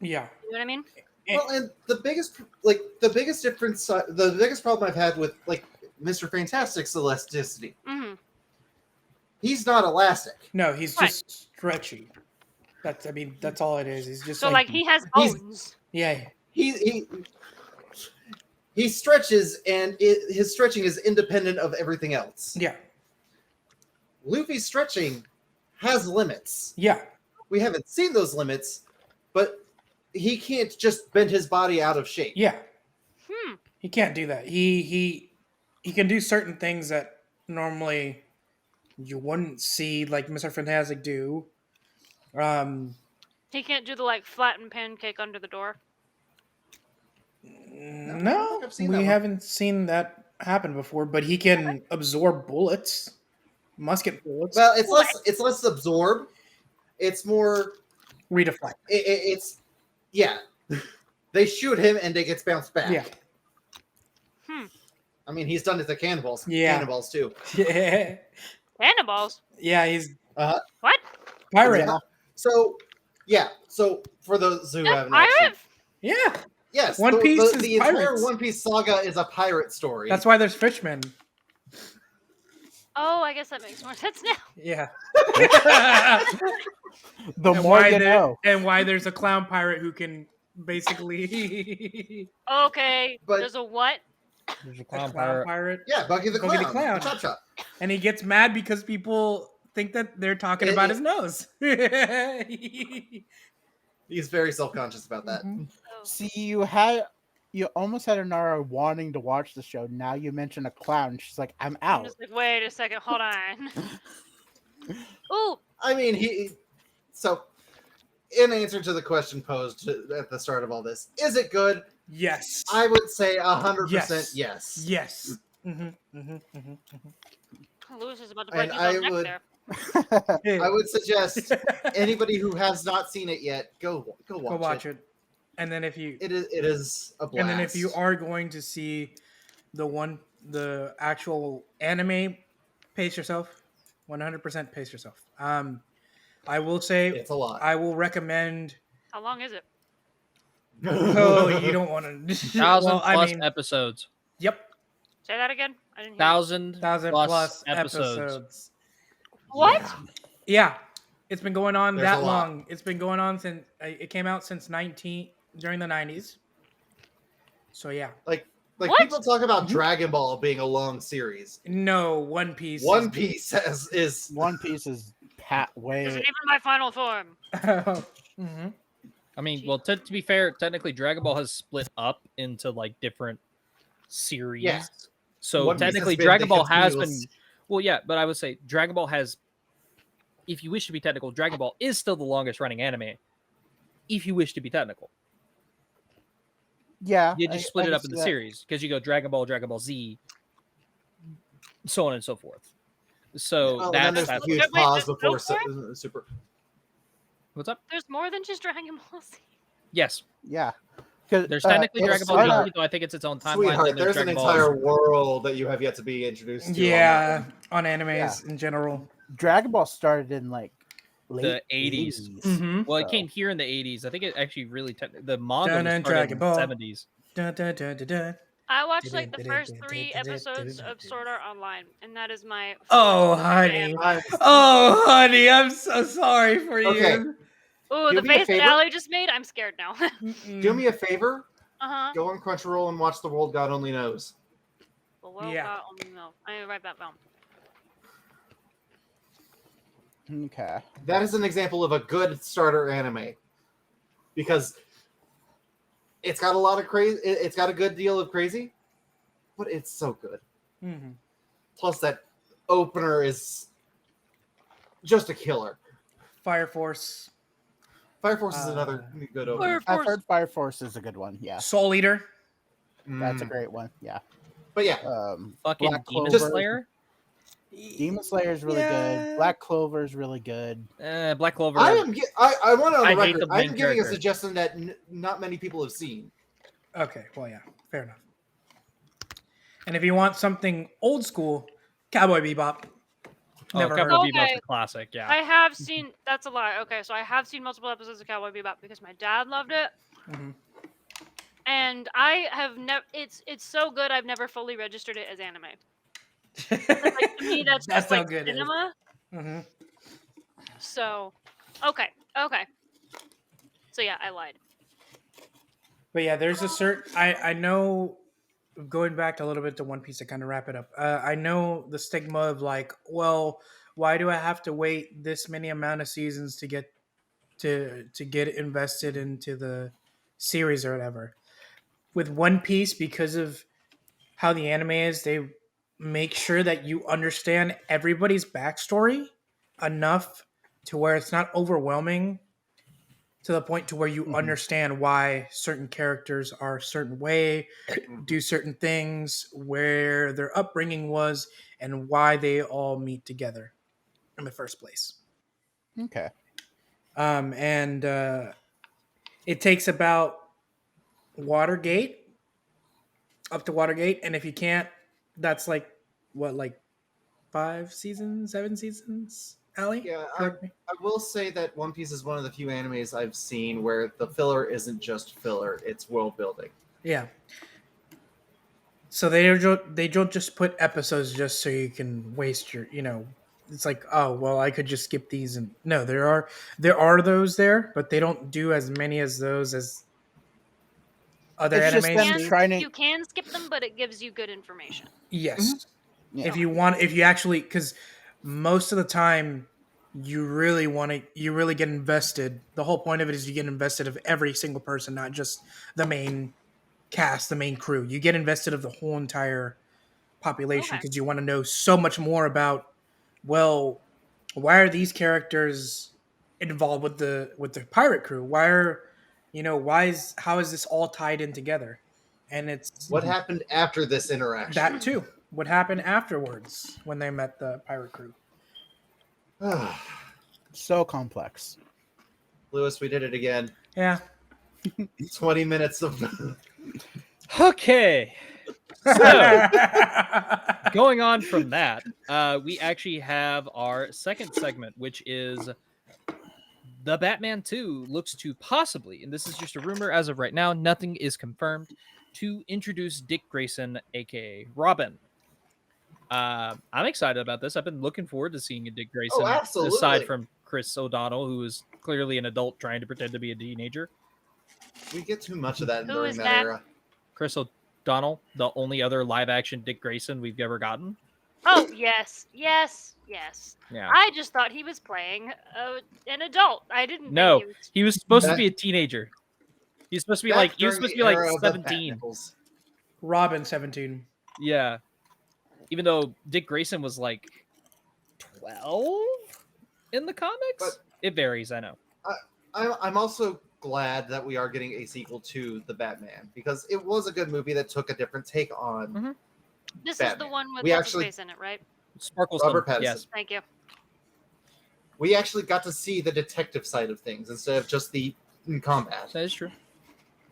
Yeah. you know what I mean? Well, and the biggest difference, the biggest problem I've had with like Mr. Fantastic's elasticity. Mm-hmm. He's not elastic. No, he's Right. just stretchy. That's all it is. He's just So like he has he's- bones. yeah. He stretches, and his stretching is independent of everything else. Yeah. Luffy's stretching has limits. Yeah. We haven't seen those limits, but he can't just bend his body out of shape. Yeah. Hmm. He can't do that. He can do certain things that normally you wouldn't see like Mr. Fantastic do. He can't do the like flattened pancake under the door. I don't No, think I've seen that we one. haven't seen that happen before, but he can absorb bullets, musket bullets, Well, it's less absorb. It's more. redeflect. It's yeah. They shoot him and it gets bounced back. Yeah. I mean, he's done it to cannonballs. Yeah. Cannonballs too. Yeah. Cannonballs. Yeah, he's What? pirate. So yeah. So for those who That's haven't actually, pirate? Yeah. yes, One Piece is the entire pirates. One Piece saga is a pirate story. That's why there's fishmen. Oh, I guess that makes more sense now. Yeah. The and more why you there- know. and why there's a clown pirate who can basically Okay. But- There's a what? There's a a clown clown pirate. pirate. Yeah, Bucky the Bucky Clown. the Clown. Chop chop. And he gets mad because people think that they're talking about his nose. He's very self-conscious about that. Mm-hmm. Oh. See, you almost had Anara wanting to watch the show. Now you mention a clown. She's like, I'm I'm out. just like, wait a second, hold on. Ooh, I mean, so in answer to the question posed at the start of all this, is it good? Yes. I would say 100% Yes. yes. Yes. Mm-hmm. Lewis is about to break And his I own neck would- there. I would suggest anybody who has not seen it yet, go watch it. And then if you It is a blast. and then if you are going to see the actual anime, pace yourself. 100% pace yourself. I will say it's a lot. I will recommend. How long is it? Oh, you don't want to. 1,000 plus episodes. Yep, Say that again. I didn't hear. 1,000 plus episodes. episodes. What? Yeah, it's been going on There's that a lot. long. It's been going on since it came out since during the 90s. So yeah, Like What? people talk about Dragon Ball being a long series. no One Piece. One Piece is One Piece is Isn't way. even my final form. Mm-hmm. I mean, well, to be fair, technically Dragon Ball has split up into like different series. Yeah. So One Piece has technically been Dragon the Ball has been continuous- well, yeah, but I would say Dragon Ball has, if you wish to be technical, Dragon Ball is still the longest running anime. If you wish to be technical. Yeah. You just split I it can up see into that. series because you go Dragon Ball Z, so on and so forth. So Oh, and then that's there's that. a huge Wait, pause there's before no Super. What's up? There's more than just Dragon Ball Z. Yes, Yeah. 'Cause, there's technically it's Dragon Ball sort of- Z, though I think it's its own timeline. Sweetheart, and there's an Dragon Ball- entire world that you have yet to be introduced to. Yeah, on animes in general. Dragon Ball started in like The late 80s. 80s. Mm-hmm. Well, it So- came here in the 80s. I think it actually really the manga Dun, was dun, started Dragon in Ball. the 70s. Dun, dun, dun, dun, dun. I watched like the first 3 episodes of Sword Art Online, and that is my. Oh, first honey. anime. Oh, honey, I'm so sorry for Okay. you. Ooh, Do the me a face that favor? Allie just made. I'm scared now. Do me a favor. Uh-huh. Go on Crunchyroll and watch The World God Only Knows. Well, well, Yeah. only know. I need to write that down. Okay. That is an example of a good starter anime because it's got a lot of crazy. It's got a good deal of crazy, but it's so good. Mm-hmm. Plus, that opener is just a killer. Fire Force, Fire Force is another good Fire opener. I've Force. heard Fire Force is a good one. Yeah. Soul Eater. That's a Mm. great one. Yeah. But yeah, Fucking Black Demon Clover. Slayer. Demon Slayer is really Yeah. good. Black Clover is really good. Black Clover. I am. I want on I the hate record. the I'm main giving a character. suggestion that not many people have seen. Okay, well, yeah, fair enough. And if you want something old school, Cowboy Bebop. Never heard. Cowboy of Bebop's Okay. a classic. Yeah. I have seen. That's a lie. Okay, so I have seen multiple episodes of Cowboy Bebop because my dad loved it, Mhm. and I have never. It's so good. I've never fully registered it as anime. Like, to me, that's just how like good it is. cinema. Mm-hmm. So, okay. So yeah, I lied. But yeah, there's a certain. I know. Going back a little bit to One Piece to kind of wrap it up. I know the stigma of like, well, why do I have to wait this many amount of seasons to get invested into the series or whatever? With One Piece, because of how the anime is, they make sure that you understand everybody's backstory enough to where it's not overwhelming, to the point to where you understand why certain characters are a certain way, do certain things, where their upbringing was, and why they all meet together in the first place. Okay. And it takes about Watergate, up to Watergate, and if you can't, that's like what, like 5 seasons, 7 seasons, Allie? Yeah, Correct me. I will say that One Piece is one of the few animes I've seen where the filler isn't just filler; it's world building. Yeah. So they don't just put episodes just so you can waste your, it's like, oh well, I could just skip these. And no, there are those there, but they don't do as many as those as other It's just animes. them do. trying to. You can skip them, but it gives you good information. Yes. Yeah. If you actually, because most of the time you really get invested. The whole point of it is you get invested of every single person, not just the main cast, the main crew. You get invested of the whole entire population Okay. because you want to know so much more about, well, why are these characters involved with the pirate crew? How is this all tied in together? And it's What happened after this interaction? that too. What happened afterwards when they met the pirate crew? So complex. Lewis, we did it again. Yeah. 20 minutes of Okay. So, going on from that, we actually have our second segment, which is the Batman 2 looks to possibly, and this is just a rumor as of right now, nothing is confirmed, to introduce Dick Grayson, aka Robin. I'm excited about this. I've been looking forward to seeing a Dick Grayson, absolutely. aside from Chris O'Donnell, who is clearly an adult trying to pretend to be a teenager. We get too much of that Who during is that that? era. Chris O'Donnell, the only other live-action Dick Grayson we've ever gotten. Oh yes. Yeah. I just thought he was playing an adult. I didn't. No, think he was supposed to That- be a teenager. He's supposed to be Back like during the era of the 17. Batnipples. Robin 17. Yeah. Even though Dick Grayson was like 12 in the comics, But- it varies. I know. I'm also glad that we are getting a sequel to the Batman because it was a good movie that took a different take on This is the Batman. one with We what's his actually- face in it, right? Sparkles. Robert Pattinson. Yes. Thank you. We actually got to see the detective side of things instead of just the combat. That is true.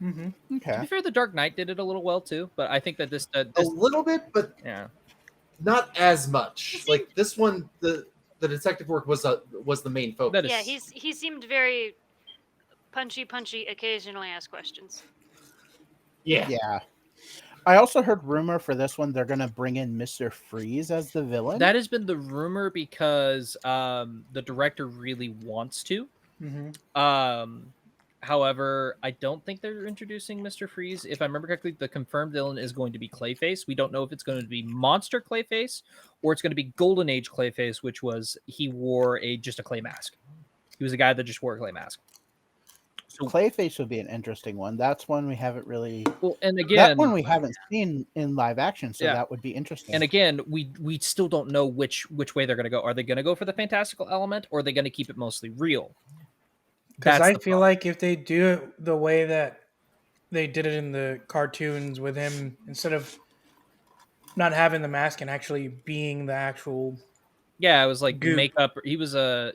Mm-hmm. To Okay. be fair, The Dark Knight did it a little well too, but I think that this A little bit, but yeah. not as much. It Like this one, the detective work was the main focus. That is Yeah, he seemed very punchy, occasionally ask questions. Yeah. Yeah. I also heard rumor for this one they're gonna bring in Mr. Freeze as the villain. that has been the rumor because the director really wants to. Mm-hmm. However, I don't think they're introducing Mr. Freeze. If I remember correctly, the confirmed villain is going to be Clayface. We don't know if it's going to be Monster Clayface or it's going to be Golden Age Clayface, which was he wore just a clay mask. He was a guy that just wore a clay mask. So, Clayface would be an interesting one. That's one we haven't really. well, and That again, one we haven't seen in live action, so Yeah. that would be interesting. and again, we still don't know which way they're going to go. Are they going to go for the fantastical element, or are they going to keep it mostly real? Because That's I the feel problem. like if they do it the way that they did it in the cartoons with him, instead of not having the mask and actually being the actual, Yeah, it was like Goop. makeup. He was an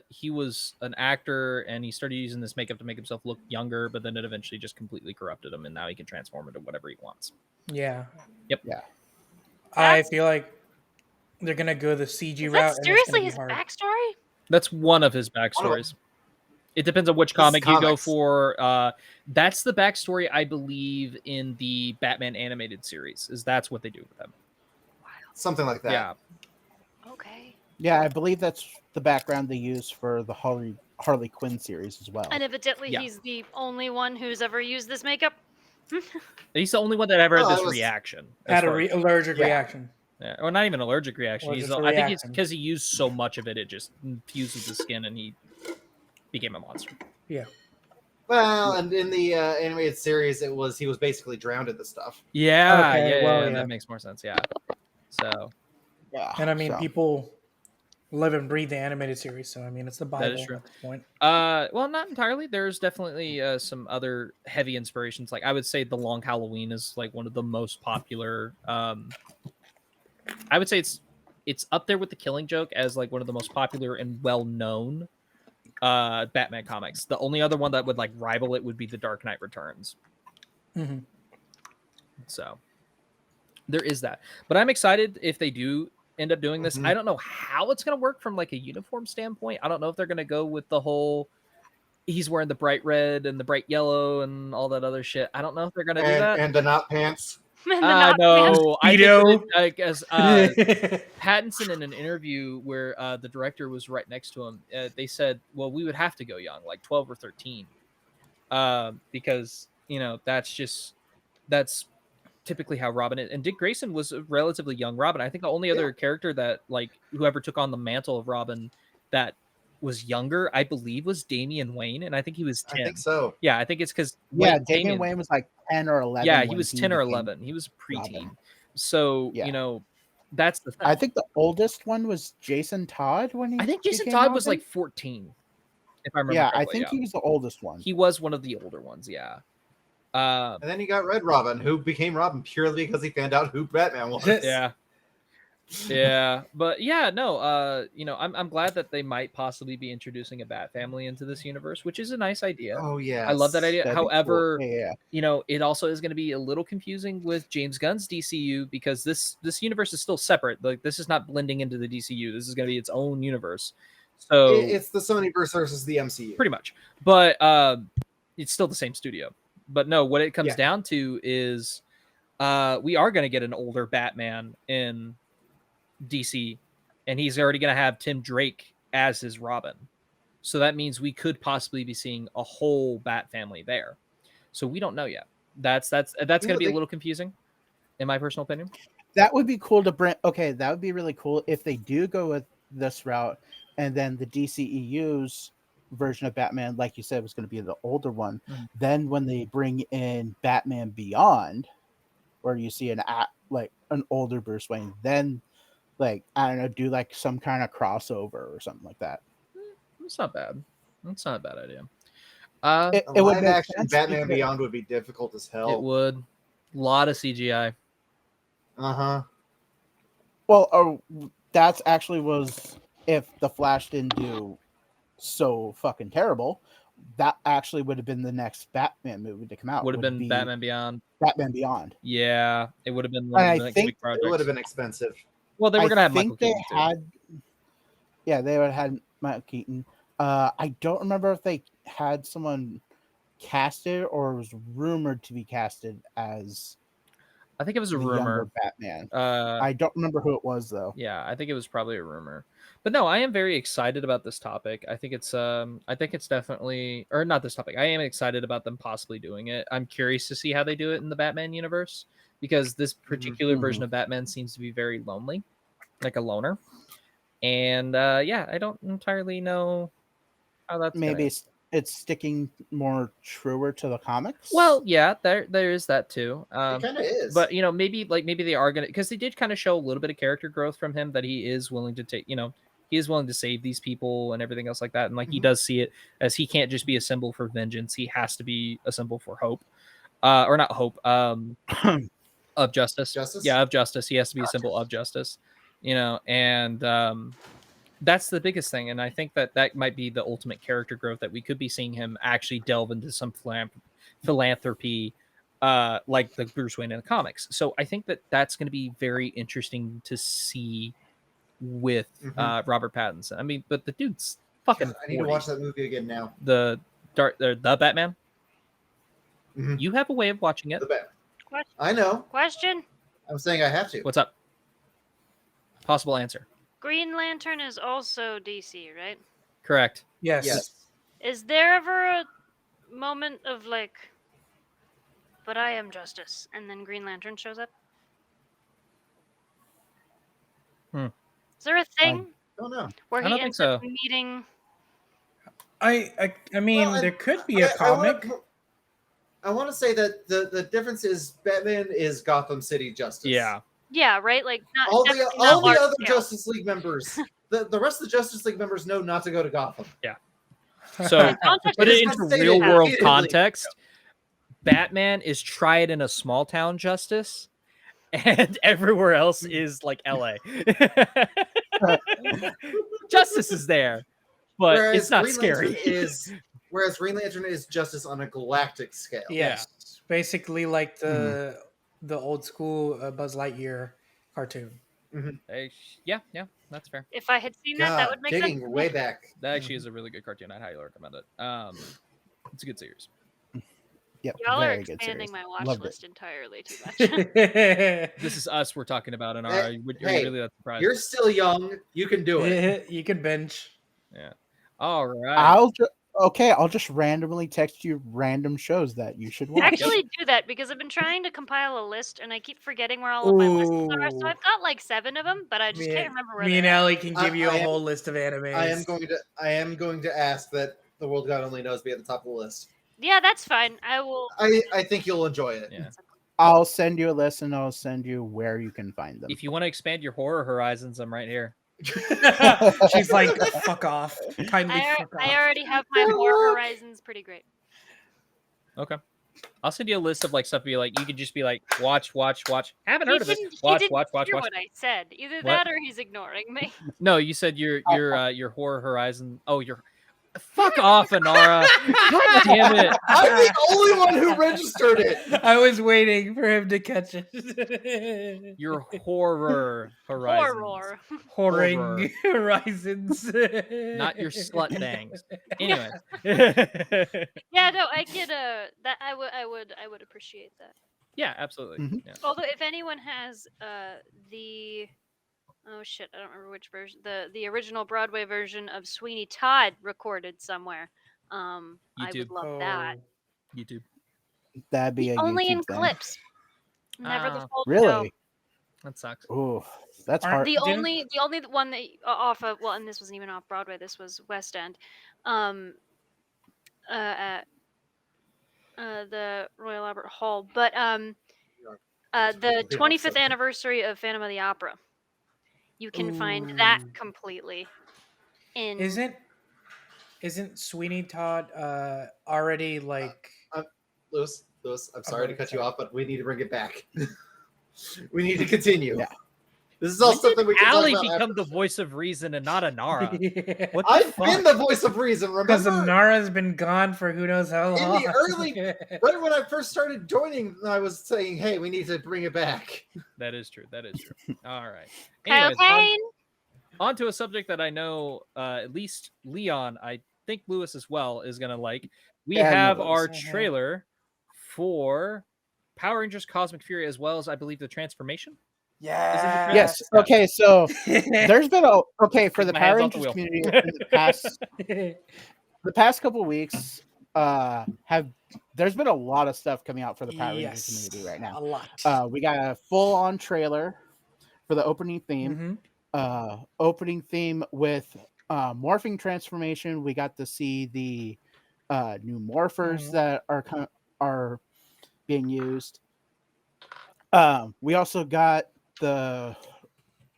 actor, and he started using this makeup to make himself look younger, but then it eventually just completely corrupted him, and now he can transform into whatever he wants. yeah. Yep. Yeah. I That's- feel like they're gonna go the CG Is route. that and it's seriously gonna be his hard. backstory? That's one of his backstories. It depends on which This is comic you go comics. for. That's the backstory, I believe, in the Batman animated series. That's what they do with them. Something like that. Yeah. Okay. Yeah, I believe that's the background they use for the Harley Quinn series as well. And evidently, Yeah. he's the only one who's ever used this makeup. He's the only one that ever had Oh, this it was- reaction. Had a allergic Yeah. reaction. Yeah, or not even allergic reaction. Or He's, just a I think it's reaction. because he used so much of it, it just fused with his skin and he became a monster. Yeah. Well, and in the animated series, he was basically drowned in the stuff. Yeah, Okay, yeah, well, yeah, yeah. that makes more sense. Yeah. So Yeah, And I mean, so. people live and breathe the animated series, so I mean, it's the Bible is true. at this point. well, not entirely. There's definitely some other heavy inspirations. Like I would say The Long Halloween is like one of the most popular. I would say it's up there with The Killing Joke as like one of the most popular and well-known Batman comics. The only other one that would like rival it would be The Dark Knight Returns. Hmm. So there is that. But I'm excited if they do end up doing this. Mhm. I don't know how it's going to work from like a uniform standpoint. I don't know if they're going to go with the whole he's wearing the bright red and the bright yellow and all that other shit. I don't know if they're going to do that. And the not pants. And the not No, I think Speedo. that, I guess Pattinson in an interview where the director was right next to him, they said, "Well, we would have to go young, like 12 or 13, because you know that's typically how Robin is." And Dick Grayson was a relatively young Robin. I think the only other character that like whoever took on the mantle of Robin that was younger, I believe, was Damian Wayne, and I think he was 10. I think so. Yeah, I think it's because Yeah, Damian Wayne was like 10 or 11. Yeah, he when was 10 or became 11. He was a preteen. Robin. So, Yeah. you know, that's the thing. I think the oldest one was Jason Todd when he I think Jason became Todd was Robin. like 14, if I remember Yeah, I correctly. think he was the oldest one. He was one of the older ones, yeah. And then you got Red Robin, who became Robin purely because he found out who Batman was. Yeah. Yeah, but yeah, no, you know, I'm glad that they might possibly be introducing a Bat family into this universe, which is a nice idea. Oh yeah, I love that idea. That'd be cool. However, Yeah. you know, it also is going to be a little confusing with James Gunn's DCU because this universe is still separate. Like this is not blending into the DCU. This is going to be its own universe. So It's the Sonyverse versus the MCU. pretty much, but it's still the same studio. But no, what it comes Yeah. down to is we are going to get an older Batman in DC, and he's already going to have Tim Drake as his Robin. So that means we could possibly be seeing a whole Bat family there. So we don't know yet. That's going to be a little confusing, in my personal opinion. That would be cool to bring. Okay, that would be really cool if they do go with this route, and then the DCEU's version of Batman, like you said, was going to be the older one. Mhm. Then when they bring in Batman Beyond, where you see an older Bruce Wayne, then like I don't know, do like some kind of crossover or something like that. It's not bad. It's not a bad idea. It would Live make action sense Batman because- Beyond would be difficult as hell. It would. A lot of CGI. Uh-huh. Well, that's actually was if the Flash didn't do so fucking terrible. That actually would have been the next Batman movie to come out. Would have been be Batman Beyond. Batman Beyond. Yeah, it would have been one And of the I next think big projects. It would have been expensive. Well, they were I going to have think Michael Keaton too. they would have had Michael Keaton. I don't remember if they had someone casted or was rumored to be casted as I think it was a the younger rumor. Batman. Uh, I don't remember who it was though. yeah, I think it was probably a rumor. But no, I am very excited about this topic. I think it's definitely, or not this topic. I am excited about them possibly doing it. I'm curious to see how they do it in the Batman universe because this particular version of Batman seems to be very lonely, like a loner. And yeah, I don't entirely know how that's Maybe gonna... it's sticking more truer to the comics. Well, yeah, there is that too. It kind of is. But you know, maybe they are gonna, because they did kind of show a little bit of character growth from him, that he is willing to take, you know, he is willing to save these people and everything else like that, and like he does see it as he can't just be a symbol for vengeance, he has to be a symbol for hope, or not hope, of justice. Justice? Yeah, of justice. He has to be a symbol of justice, you know, and that's the biggest thing. And I think that might be the ultimate character growth, that we could be seeing him actually delve into some philanthropy, like the Bruce Wayne in the comics. So I think that's going to be very interesting to see with Robert Pattinson. I mean, but the dude's fucking I need to 40. watch that movie again now. The Batman. Mhm. You have a way of watching it. The Batman. Question. I know. Question. I'm saying I have to. What's up? Possible answer. Green Lantern is also DC, right? Correct. Yes. Yes. Is there ever a moment of like, but I am justice, and then Green Lantern shows up? Hmm. Is there a thing Oh no. where I he don't think ends up so. meeting? I mean, Well, there could be a comic. I want to say that the difference is Batman is Gotham City Justice. Yeah. Yeah, right. Like not All definitely the not large other scale. Justice League members, the rest of the Justice League members know not to go to Gotham. So to Context put is it It's into been stated real world repeatedly. context, Batman is tried in a small town justice, and everywhere else is like LA. Justice is there, but Whereas it's not Green scary. Whereas Green Lantern is justice on a galactic scale. Yes. Basically, like the old school Buzz Lightyear cartoon. Yeah, that's fair. If I had seen that, that God, would make sense. digging to me. way back. That actually is a really good cartoon. I'd highly recommend it. It's a good series. Yep, Y'all are very good expanding series. my watch Loved list entirely too much. This is us we're talking about, and are you Hey, really that surprised? You're still young. You can do it. You can binge. Yeah. All right. I'll just randomly text you random shows that you should watch. Actually, do that because I've been trying to compile a list and I keep forgetting where all of my lists are. So Ooh. I've got like 7 of them, but I just can't remember where Me they're and at. Allie can give you a I am- whole list of animes. I am going to ask that The World God Only Knows be at the top of the list. Yeah, that's fine. I will. I think you'll enjoy it. Yeah. I'll send you a list and I'll send you where you can find them. If you want to expand your horror horizons, I'm right here. She's like, fuck off. Kindly fuck off. I already have my Horror Horizons pretty great. Okay. I'll send you a list of like stuff. Be like, you could just be like, watch. Haven't He heard of it. didn't Watch. hear What? what I said. Either that or he's ignoring me. No, you said your horror horizon. Oh, your fuck off, Anara. God damn it. I'm the only one who registered it. I was waiting for him to catch it. Your horror horizons. Horror. Whoring horizons. Not your slut bangs. Anyway. Yeah, no, I get that. I would appreciate that. Yeah, absolutely. Mhm. Yeah. Although, if anyone has the oh shit, I don't remember which version, the original Broadway version of Sweeney Todd recorded somewhere, I would YouTube. love that. YouTube. That'd be a Only YouTube in thing. clips, never the Ah. full show. Really? That sucks. Oh, that's Aren't hard. The Didn't- only one that off of, well, and this wasn't even off Broadway. This was West End, at the Royal Albert Hall. But the 25th anniversary of Phantom of the Opera, you can find that Ooh. completely in. Isn't Sweeney Todd already like? Lewis, I'm sorry to cut you sorry. off, but we need to bring it back. We need to continue. Yeah. This is all When something did we can Allie talk about become after. the voice of reason and not Anara? What the I've fuck? been the voice of reason, Because remember? Nara's been gone for who knows how In long. the early- Right when I first started joining, I was saying, hey, we need to bring it back. That is true. All right. Kyle Anyways, Kane. on to a subject that I know at least Leon, I think Lewis as well, is going to like. We And have Lewis. our Mhm. trailer for Power Rangers Cosmic Fury, as well as, I believe, the transformation. Yeah. Yes. Okay. So there's been for the My Power hands off the Rangers wheel. community in the past couple weeks there's been a lot of stuff coming out for the Power Rangers community right now. A lot. We got a full-on trailer for the opening theme. Mhm. Opening theme with morphing transformation. We got to see the new morphers Mhm. that are being used. We also got the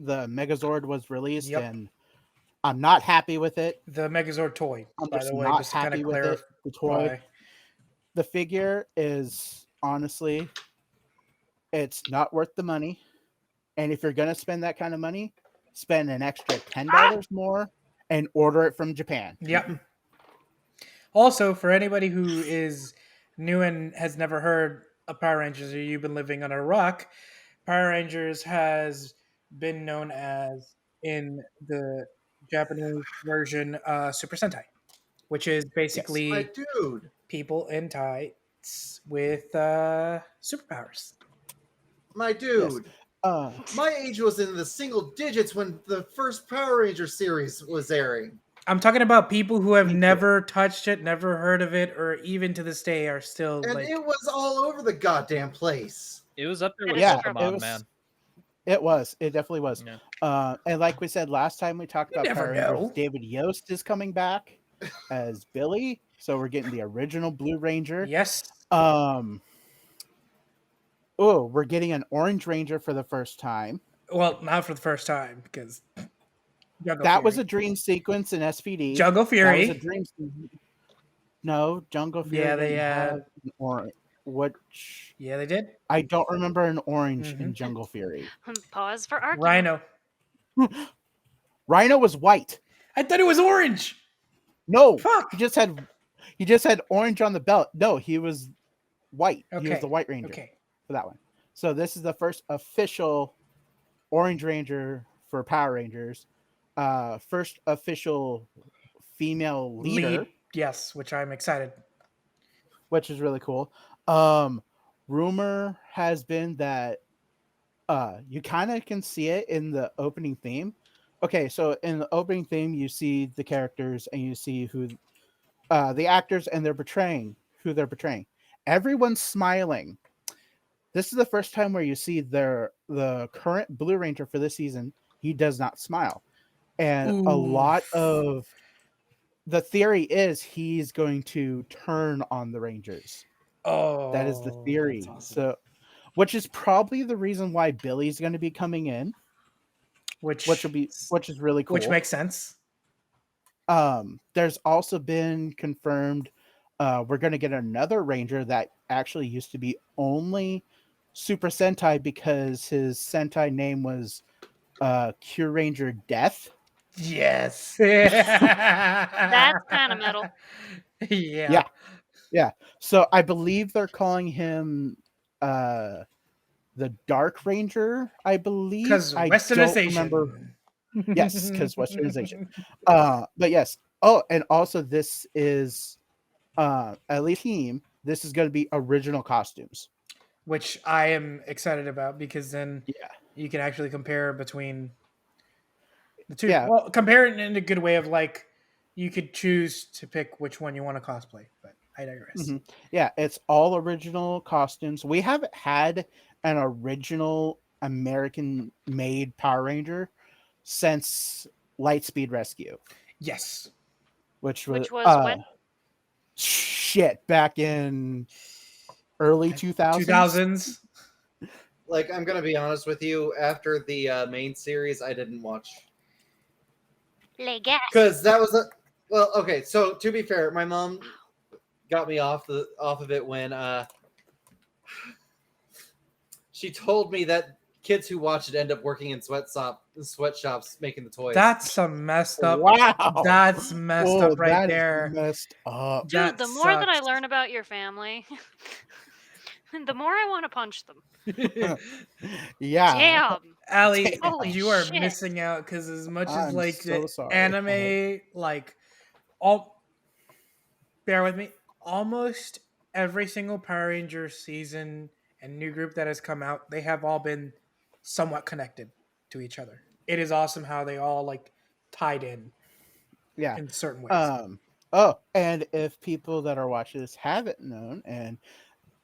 Megazord was released, Yep. and I'm not happy with it. The Megazord toy, I'm by just the way, not just to kind happy of with it. clarify. The toy, the figure is honestly, it's not worth the money. And if you're gonna spend that kind of money, spend an extra $10 more and order it from Japan. Yep. Also, for anybody who is new and has never heard of Power Rangers, or you've been living on a rock, Power Rangers has been known as in the Japanese version Super Sentai, which is basically My dude. people in tights with superpowers. My dude. My age was in the single digits when the first Power Ranger series was airing. I'm talking about people who have Me too. never touched it, never heard of it, or even to this day are still And like. it was all over the goddamn place. It was up there It with is Pokemon, it was, man. It was. It definitely was. Yeah. And like we said last time we talked You about never Power Rangers, know. David Yost is coming back as Billy. So we're getting the original Blue Ranger. Yes. We're getting an Orange Ranger for the first time. Well, not for the first time because That was a dream sequence in SVD. Jungle Fury. That was a dream sequence. No, Jungle Fury Yeah, they didn't have an orange. Which Yeah, they did. I don't remember an orange in Jungle Fury. Pause for argument. Rhino. Rhino was white. I thought it was orange. No, Fuck. he just had orange on the belt. No, he was white. He was the White Ranger for that one. So this is the first official Orange Ranger for Power Rangers. First official female leader. Yes, which I'm excited. Which is really cool. Rumor has been that you kind of can see it in the opening theme. Okay, so in the opening theme, you see the characters and you see who the actors and who they're portraying. Everyone's smiling. This is the first time where you see the current Blue Ranger for this season. He does not smile, and a lot of the theory is he's going to turn on the Rangers. Oh, that is the theory. Awesome. So, which is probably the reason why Billy's going to be coming in, which is really cool. Which makes sense. There's also been confirmed we're going to get another Ranger that actually used to be only Super Sentai because his Sentai name was Cure Ranger Death. Yes. That's kind of metal. Yeah. So I believe they're calling him the Dark Ranger, I believe. Because Westernization. Yes, because Westernization. But yes. Oh, and also this is at least this is going to be original costumes. Which I am excited about because then you can actually compare between the two. Yeah. Well, compare it in a good way of like you could choose to pick which one you want to cosplay, but I digress. Mm-hmm. Yeah, it's all original costumes. We haven't had an original American-made Power Ranger since Lightspeed Rescue. Yes. Which was when? Shit, back in early 2000s. Like, I'm gonna be honest with you. After the main series, I didn't watch because that was okay. So to be fair, my mom got me off of it when she told me that kids who watch it end up working in sweatshops making the toys. That's some messed up. Wow, that's messed up right there. Messed up. Dude, That the more that I sucks. learn about your family, the more I want to punch them. Yeah. Damn. Allie, Holy you are shit. missing out because as much as I'm like so the sorry. anime, bear with me. Almost every single Power Ranger season and new group that has come out, they have all been somewhat connected to each other. It is awesome how they all like tied in certain ways. And if people that are watching this haven't known, and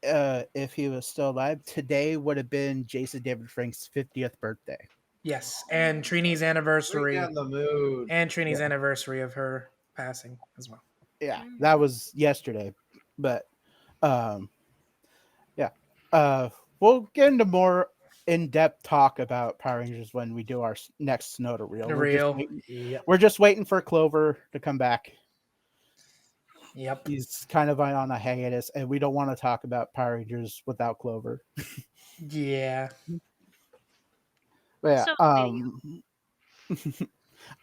if he was still alive, today would have been Jason David Frank's 50th birthday. Yes, and Trini's anniversary. Bring down the mood. And Trini's anniversary of her passing as well. Yeah, that was yesterday. But we'll get into more in-depth talk about Power Rangers when we do our next Snowda reel. We're just waiting for Clover to come back. Yep. He's kind of on a hiatus, and we don't want to talk about Power Rangers without Clover. Yeah. But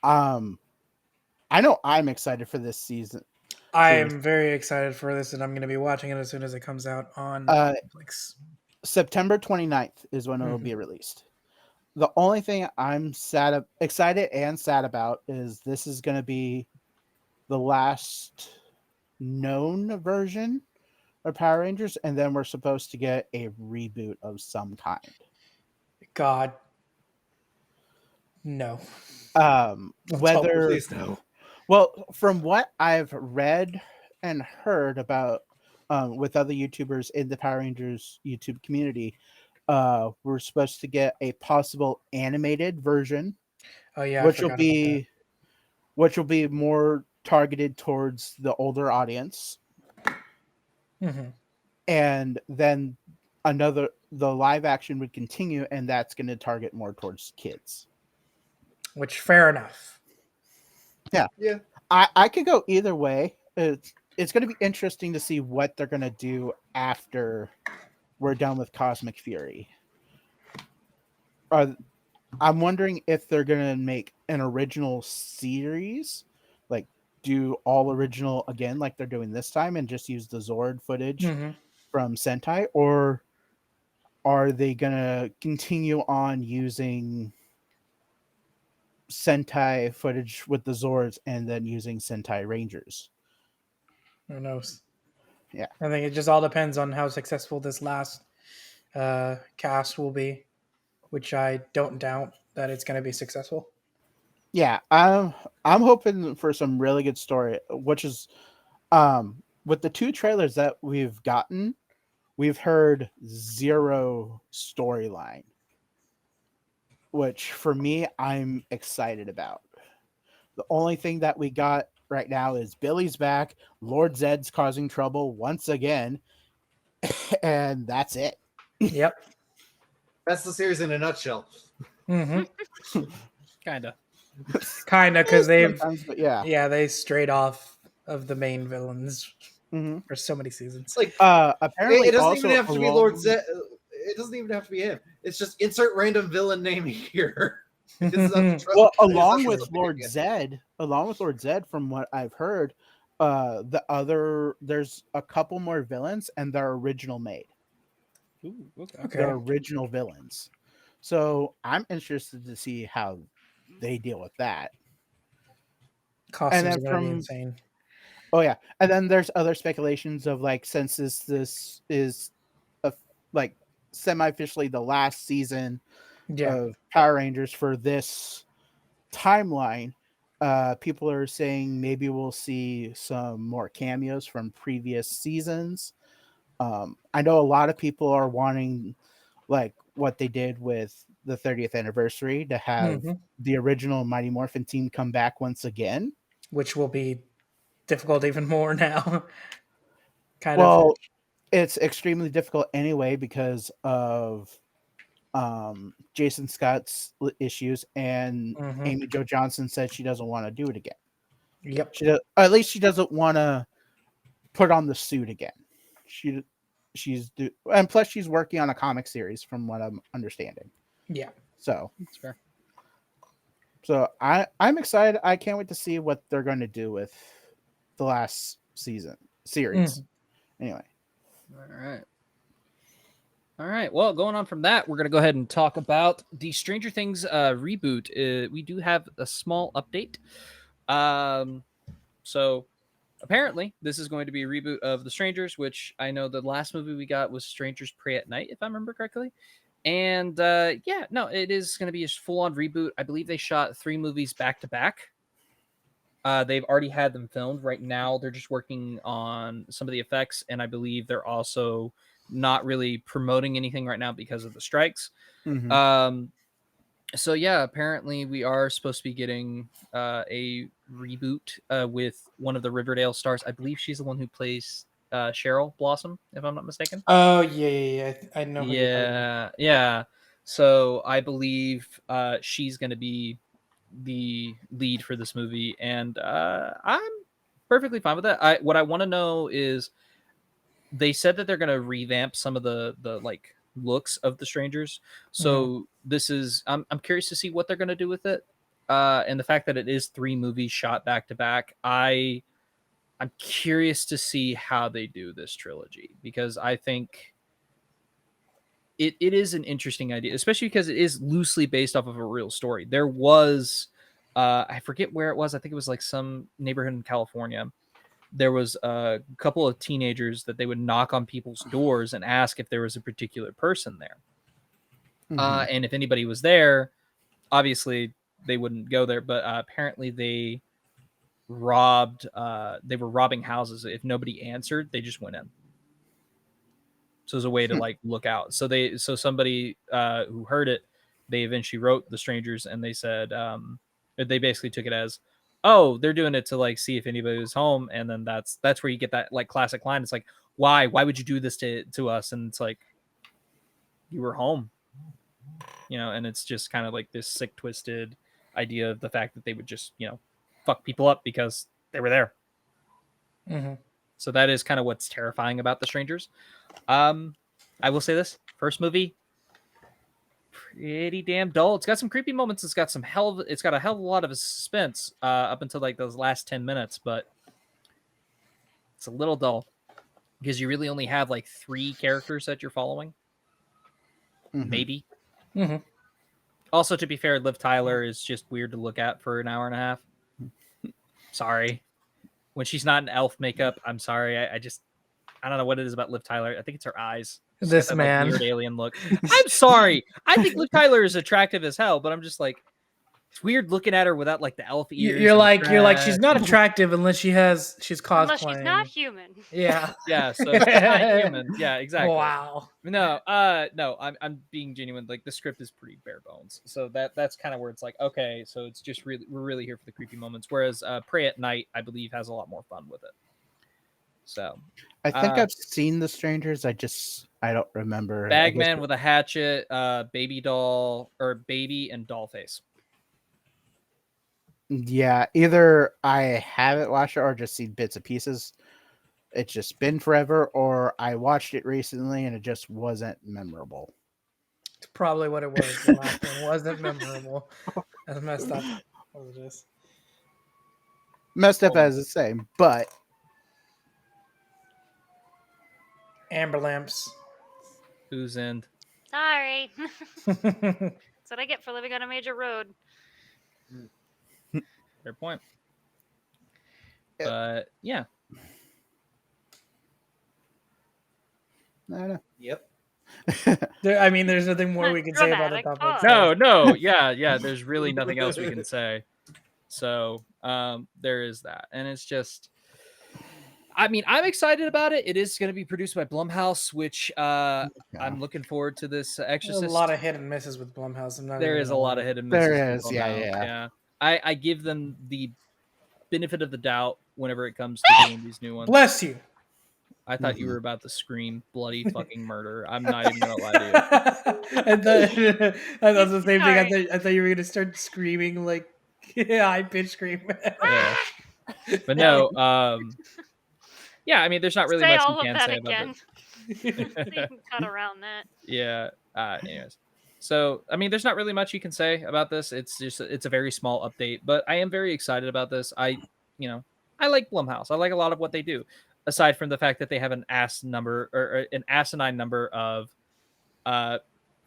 I know I'm excited for this season. I am very excited for this, and I'm going to be watching it as soon as it comes out on Netflix. September 29th is when it will be released. the only thing I'm excited and sad about is this is going to be the last known version of Power Rangers, and then we're supposed to get a reboot of some kind. God, no. Whether Please no. well, from what I've read and heard about with other YouTubers in the Power Rangers YouTube community, we're supposed to get a possible animated version, Oh yeah, I which will forgot about be more targeted towards the older audience, that. and then the live action would continue, and that's going to target more towards kids. Which fair enough. Yeah. Yeah. I could go either way. It's going to be interesting to see what they're going to do after we're done with Cosmic Fury. I'm wondering if they're going to make an original series, like do all original again, like they're doing this time, and just use the Zord footage from Sentai, or are they going to continue on using Sentai footage with the Zords and then using Sentai Rangers? Who knows? Yeah. I think it just all depends on how successful this last cast will be, which I don't doubt that it's going to be successful. Yeah, I'm hoping for some really good story, which is with the 2 trailers that we've gotten, we've heard 0 storyline, which for me I'm excited about. The only thing that we got right now is Billy's back, Lord Zed's causing trouble once again, and that's it. Yep. That's the series in a nutshell. Mm-hmm. Kind of. Kind of, because they've Sometimes, but yeah. they strayed off of the main villains Mm-hmm. for so many seasons. Like Apparently, it doesn't also even have to be along- Lord Zed. It doesn't even have to be him. It's just insert random villain name here. Well, along with Lord Zed, from what I've heard, there's a couple more villains, and they're original made. Ooh, okay. Okay. They're original villains. So I'm interested to see how they deal with that. Costumes then are going to be from- insane. Oh yeah, and then there's other speculations of like, since this is like semi-officially the last season Yeah. of Power Rangers for this timeline, people are saying maybe we'll see some more cameos from previous seasons. I know a lot of people are wanting, like what they did with the 30th anniversary, to have the original Mighty Morphin team come back once again. Which will be difficult even more now. Well, it's extremely difficult anyway because of Jason Scott's issues, and Amy Jo Johnson said she doesn't want to do it again. Yep. At least she doesn't want to put on the suit again. And plus she's working on a comic series from what I'm understanding. Yeah. So That's fair. So I'm excited. I can't wait to see what they're going to do with the last series. Anyway. All right. Well, going on from that, we're going to go ahead and talk about the Stranger Things reboot. We do have a small update. So apparently this is going to be a reboot of The Strangers, which I know the last movie we got was Strangers Pray at Night, if I remember correctly. And it is going to be a full-on reboot. I believe they shot 3 movies back to back. They've already had them filmed. Right now, they're just working on some of the effects, and I believe they're also not really promoting anything right now because of the strikes. So yeah, apparently we are supposed to be getting a reboot with one of the Riverdale stars. I believe she's the one who plays Cheryl Blossom, if I'm not mistaken. Oh yeah. I know. Who you're talking about. Yeah. So I believe she's going to be the lead for this movie, and I'm perfectly fine with that. What I want to know is, they said that they're going to revamp some of the like looks of the Strangers. So this is I'm curious to see what they're going to do with it. And the fact that it is 3 movies shot back to back, I'm curious to see how they do this trilogy, because I think it is an interesting idea, especially because it is loosely based off of a real story. There was, I forget where it was. I think it was like some neighborhood in California. There was a couple of teenagers that they would knock on people's doors and ask if there was a particular person there. And if anybody was there, obviously they wouldn't go there. But apparently they were robbing houses. If nobody answered, they just went in. So as a way to like look out. So somebody who heard it, they eventually wrote the strangers, and they said they basically took it as, oh, they're doing it to like see if anybody was home, and then that's where you get that like classic line. It's like, why would you do this to us? And it's like, you were home, and it's just kind of like this sick, twisted idea of the fact that they would just fuck people up because they were there. So that is kind of what's terrifying about The Strangers. I will say this: first movie, pretty damn dull. It's got some creepy moments. It's got a hell of a lot of suspense up until like those last 10 minutes, but it's a little dull because you really only have like 3 characters that you're following, maybe. Also, to be fair, Liv Tyler is just weird to look at for an hour and a half. Sorry. When she's not in elf makeup, I'm sorry. I don't know what it is about Liv Tyler. I think it's her eyes. This That, man. like, weird alien look. I'm sorry. I think Liv Tyler is attractive as hell, but I'm just like, it's weird looking at her without like the elf ears. You're like she's not attractive unless she's cosplaying. Unless she's not human. Yeah. Yeah, so she's not human. Yeah, exactly. Wow. No, I'm being genuine. Like the script is pretty bare bones. So that's kind of where it's like, okay, so it's just we're really here for the creepy moments. Whereas Prey at Night, I believe, has a lot more fun with it. So I think I've seen The Strangers. I don't remember. Bagman with a hatchet, baby and doll face. Yeah, either I haven't watched it or just seen bits and pieces. It's just been forever, or I watched it recently and it just wasn't memorable. It's probably what it was. The last one wasn't memorable. That's messed up. What was this? Messed up as the same, but Amber lamps. Who's in? Sorry. That's what I get for living on a major road. Fair point. But yeah. I don't know. Yep. There's nothing more we can say about the Dramatic topic. pause. No, yeah. There's really nothing else we can say. So there is that, and it's just. I'm excited about it. It is going to be produced by Blumhouse, which I'm looking forward to this Exorcist. There's a lot of hit and misses with Blumhouse. There is a lot of hit and misses. There is, with yeah. Blumhouse, I give them the benefit of the doubt whenever it comes to doing these new ones. Bless you. I thought you were about to scream bloody fucking murder. I'm not even gonna lie to you. I thought the same thing. I thought you were gonna start screaming like high pitch scream. Yeah. But no, yeah, there's not really Say much all you of can that say again. about You can cut around that. Yeah. Anyways. So, there's not really much you can say about this. It's a very small update, but I am very excited about this. I like Blumhouse. I like a lot of what they do, aside from the fact that they have an asinine number of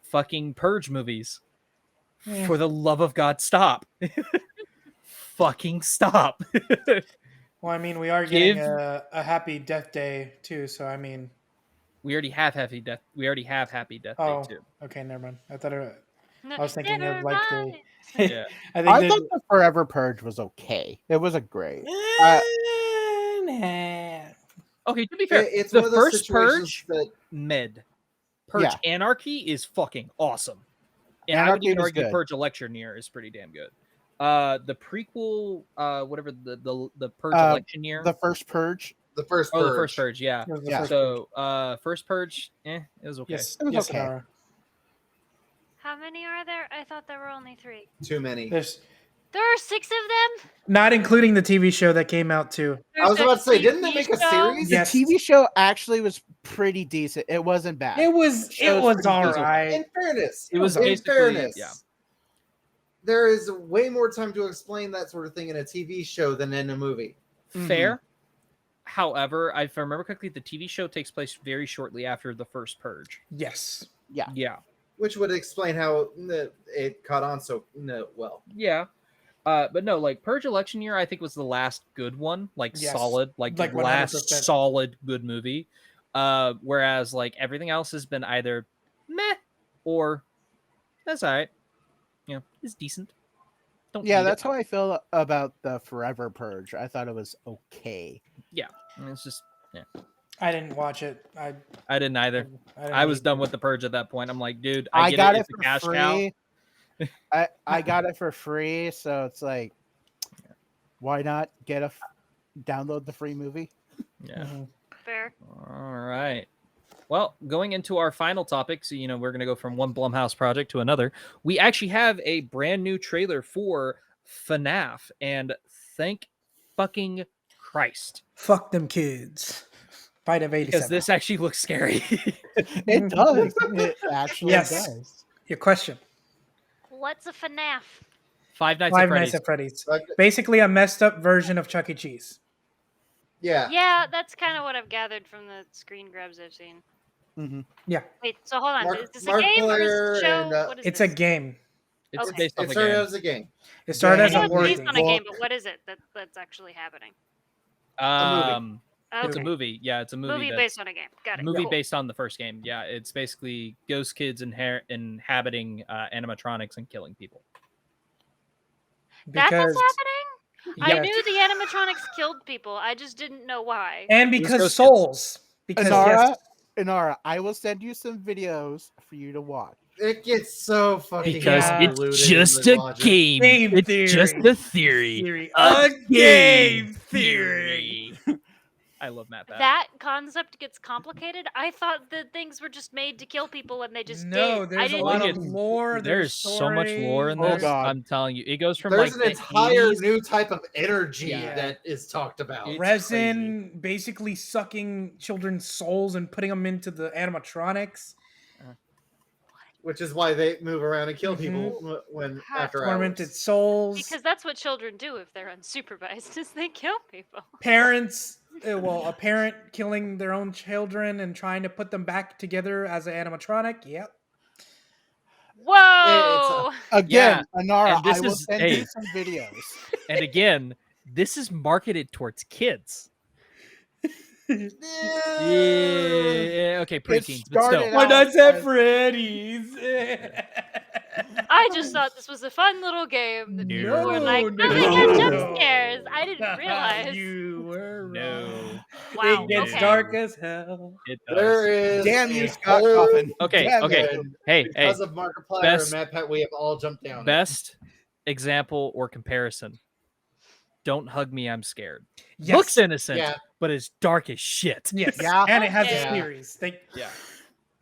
fucking Purge movies. Yeah. For the love of God, stop. Fucking stop. Well, we are getting a Happy Death Day too, so we already have Happy Death. We already have Happy Death Day too. Okay, never mind. I thought I No, was thinking never of like mind. the. Yeah. I thought the Forever Purge was okay. It was a great. Okay, to be fair, It's the one of those first situations Purge, Purge Anarchy is fucking awesome. And I would Anarchy even was argue good. Purge Election Year is pretty damn good. The prequel, whatever the Purge Election Year, The first Purge. The first Purge. the first Purge, yeah. It was the Yeah. first So, first Purge, it was okay. Yes, It was yes, okay. Nara. How many are there? I thought there were only 3. Too many. There are 6 of them? Not including the TV show that came out too. I was There's about to say, a didn't they TV make a show? series? Yes. The TV show actually was pretty decent. It wasn't bad. It was Show's pretty all decent. right. In fairness, It was in basically- fairness, yeah. there is way more time to explain that sort of thing in a TV show than in a movie. Fair. However, if I remember correctly, the TV show takes place very shortly after the first Purge. Yes. Yeah. which would explain how it caught on so well. Yeah. But no, like Purge Election Year, I think was the last good one, like Yes. solid, like Like last 100%. solid good movie. Whereas like everything else has been either meh or that's all right. You know, it's decent. Don't Yeah, need that's it. how I feel about the Forever Purge. I thought it was okay. Yeah, it's just I didn't watch it. I I didn't either. didn't I was need done to. with the Purge at that point. I'm like, dude, I get got it. it It's a for cash cow. free. I got it for free, so it's like, why not download the free movie? Yeah. Mhm. Fair. All right. Well, going into our final topic, so we're going to go from one Blumhouse project to another. We actually have a brand new trailer for FNAF, and thank fucking Christ, Fuck them kids. Fight of 87. because this actually looks scary. It does. It actually Yes. does. Your question. What's a FNAF? Five Nights Five at Freddy's. Nights at Freddy's. But, Basically a messed up version of Chuck E. Cheese. yeah. Yeah, that's kind of what I've gathered from the screen grabs I've seen. Hmm. Yeah. Wait, so hold on. Mark- Is this Mark a game or is Blair this a show? and, What is It's this? a game. It's Okay. based off It a started game. as a game. It started Yeah, as I know a it's board based game. on a game, but what is it that's actually happening? It's a Okay. movie. Yeah, it's a movie. Movie that's- based on a game. Got it. movie Cool. based on the first game. Yeah, it's basically ghost kids inhabiting animatronics and killing people. That's Because what's happening? I Yes. knew the animatronics killed people. I just didn't know why. and It was because Ghost souls. Because yes, Inara, I will send you some videos for you to watch. It gets so fucking Because Yeah. it's convoluted just in a the logic. game. Game It's just theory. a theory. Theory. A game theory. I love Matt. That concept gets complicated. I thought the things were just made to kill people and they just No, did. I there's a didn't. lot Look of at- lore. There's so much lore in Oh, this. God. I'm telling you, it goes from There's like an the entire 80s. new type of energy Yeah. that is talked about. It's resin basically sucking children's souls and putting them into the animatronics. Which is why they move around and kill Mhm. people when after Tormented hours. souls. Because that's what children do if they're unsupervised, is they kill people. Parents, a parent killing their own children and trying to put them back together as an animatronic. Yep. Whoa! Again, Inara, and this I will is- send hey. you some videos. And again, this is marketed towards kids. Yeah, okay, preteens, but still. started Why out not at as- Freddy's? I just thought this was a fun little game that people were like, No, oh, they have no. jump scares. I didn't realize. You were No. wrong. Wow, It gets okay. dark as hell. It does. There is Damn a you, Scott whole- Coffin. Okay, Damn okay. you. Hey, Because of Markiplier Best- and Matt Pat, we have all jumped down. best example or comparison. Don't hug me, I'm scared. Yes. Looks innocent, Yeah. but it's dark as shit. Yes. Yeah. And it has Okay. its theories. Yeah.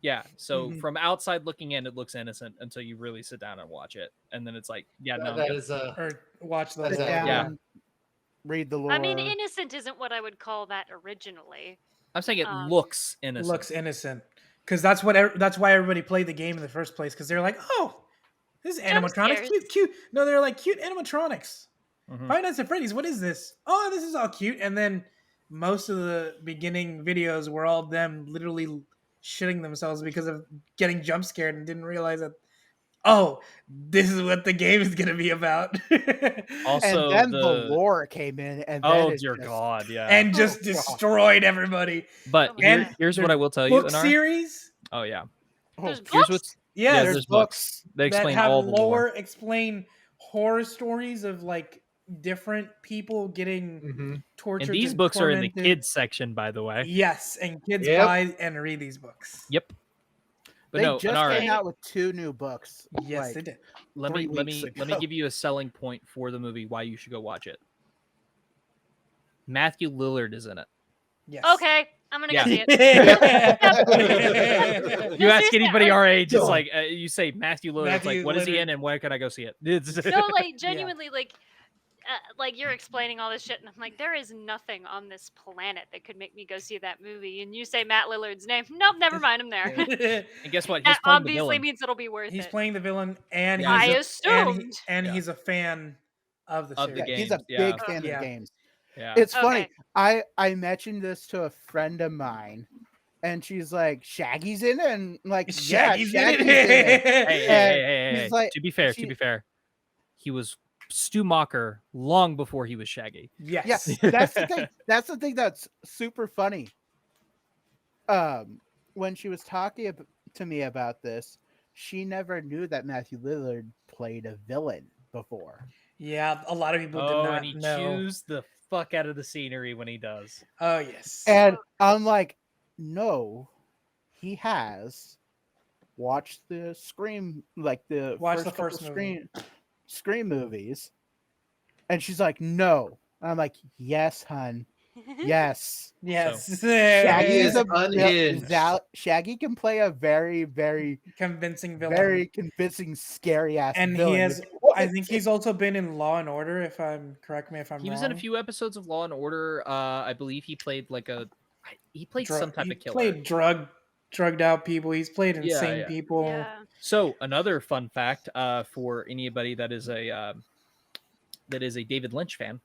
Yeah. So Mhm. from outside looking in, it looks innocent until you really sit down and watch it. And then it's like, yeah, no. That is a Or watch the Sit Sit lore. down, Yeah. read the lore. I mean, innocent isn't what I would call that originally. I'm saying it Um, looks innocent. Looks innocent. Because that's why everybody played the game in the first place. Because they're like, oh, this is Jump animatronics, scares. cute. No, they're like cute animatronics. Mhm. Five Nights at Freddy's. What is this? Oh, this is all cute. And then most of the beginning videos were all them literally shitting themselves because of getting jump scared and didn't realize that. Oh, this is what the game is gonna be about. Also, and then the lore came in, and then oh it dear just- God, yeah. and just Oh, God. destroyed everybody. But Oh my And God. here's what their I will tell you, Book Anar. series. Oh yeah. Oh, There's Here's books? what's Yeah, Yeah, there's there's books. They that explain have all the lore. explain horror stories of like different people getting Mhm. tortured. And these books are in the tormented. kids section, by the way. Yes, and kids Yep. buy and read these books. Yep. But they no, just Anar, came out with 2 new books. Yes, like, they did. let 3 me weeks let me ago. give you a selling point for the movie why you should go watch it. Matthew Lillard is in it. Yes. Okay, I'm gonna Yeah. go see it. You No, ask seriously, anybody I- our age, it's Go. like you say Matthew Lillard. It's like, Matthew what is he Lillard. in, and where can I go see it? It's- No, like genuinely, like you're explaining all this shit, and I'm like, there is nothing on this planet that could make me go see that movie. And you say Matt Lillard's name? Nope, never mind. I'm there. and guess what? He's That playing the obviously villain. means it'll be worth He's it. playing the villain, and Yeah. he's I a, assumed. and Yeah. he's a fan of the Of the series. game. he's a Yeah. big fan Yeah. of the games. Yeah. It's funny. Okay. I mentioned this to a friend of mine, And she's like, Shaggy's in it? And like, Shaggy's in Shaggy's in it. it. Hey. he's like- to be fair, he was Stu Macher long before he was Shaggy. Yes. Yeah, that's the thing. That's the thing that's super funny. When she was talking to me about this, she never knew that Matthew Lillard played a villain before. Yeah, a lot of people did not and he know. chews the fuck out of the scenery when he does. Oh yes. And I'm like, no, he has watched the Scream, like the Watch the couple first movie. Scream movies. And she's like, no. And I'm like, yes, hun. Yes. Yes. Shaggy He is is unhinged. Shaggy can play a very, very, Convincing villain. very convincing, scary ass and villain. he has. I think he's also been in Law and Order. If I'm correct me if I'm He wrong. was in a few episodes of Law and Order. I believe he played some type of killer. Played drugged out people. He's played insane yeah. people. Yeah. So another fun fact for anybody that is a David Lynch fan,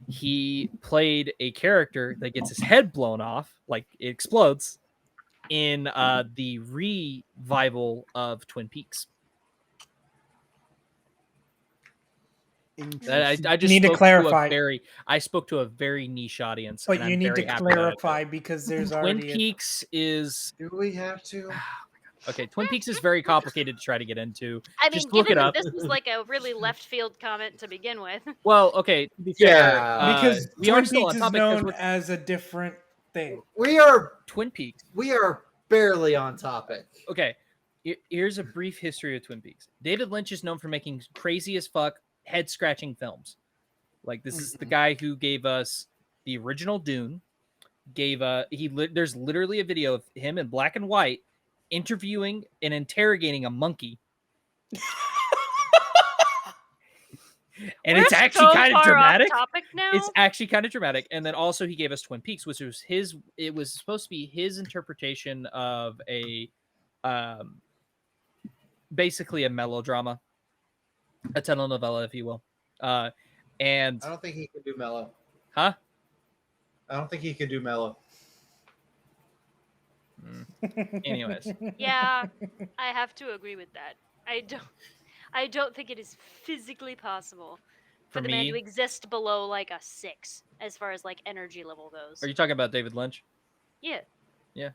he played a character that gets his head blown off, like it explodes, in the revival of Twin Peaks. I just Need to spoke clarify. I spoke to a very niche audience. But and you I'm need very to happy about it. clarify because there's Twin already Peaks is Do we have to? okay. Twin Peaks is very complicated to try to get into. I mean, Just look given it that up. this was like a really left field comment to begin with. Well, okay. To be Yeah, fair, because we are Twin still Peaks on is topic because known we're as a different thing. We are Twin Peaks. barely on topic. Okay, here's a brief history of Twin Peaks. David Lynch is known for making crazy as fuck, head scratching films. Like this is the guy who gave us the original Dune. There's literally a video of him in black and white interviewing and interrogating a monkey. And We're it's actually so kind of far off dramatic. topic now. It's actually kind of dramatic. And then also he gave us Twin Peaks, which was it was supposed to be his interpretation of a basically a melodrama, a telenovela, if you will. And I don't think he can do mellow. huh? I don't think he can do mellow. Anyways, Yeah, I have to agree with that. I don't think it is physically possible for For the man me- to exist below like a 6 as far as like energy level goes. are you talking about David Lynch? Yeah. No.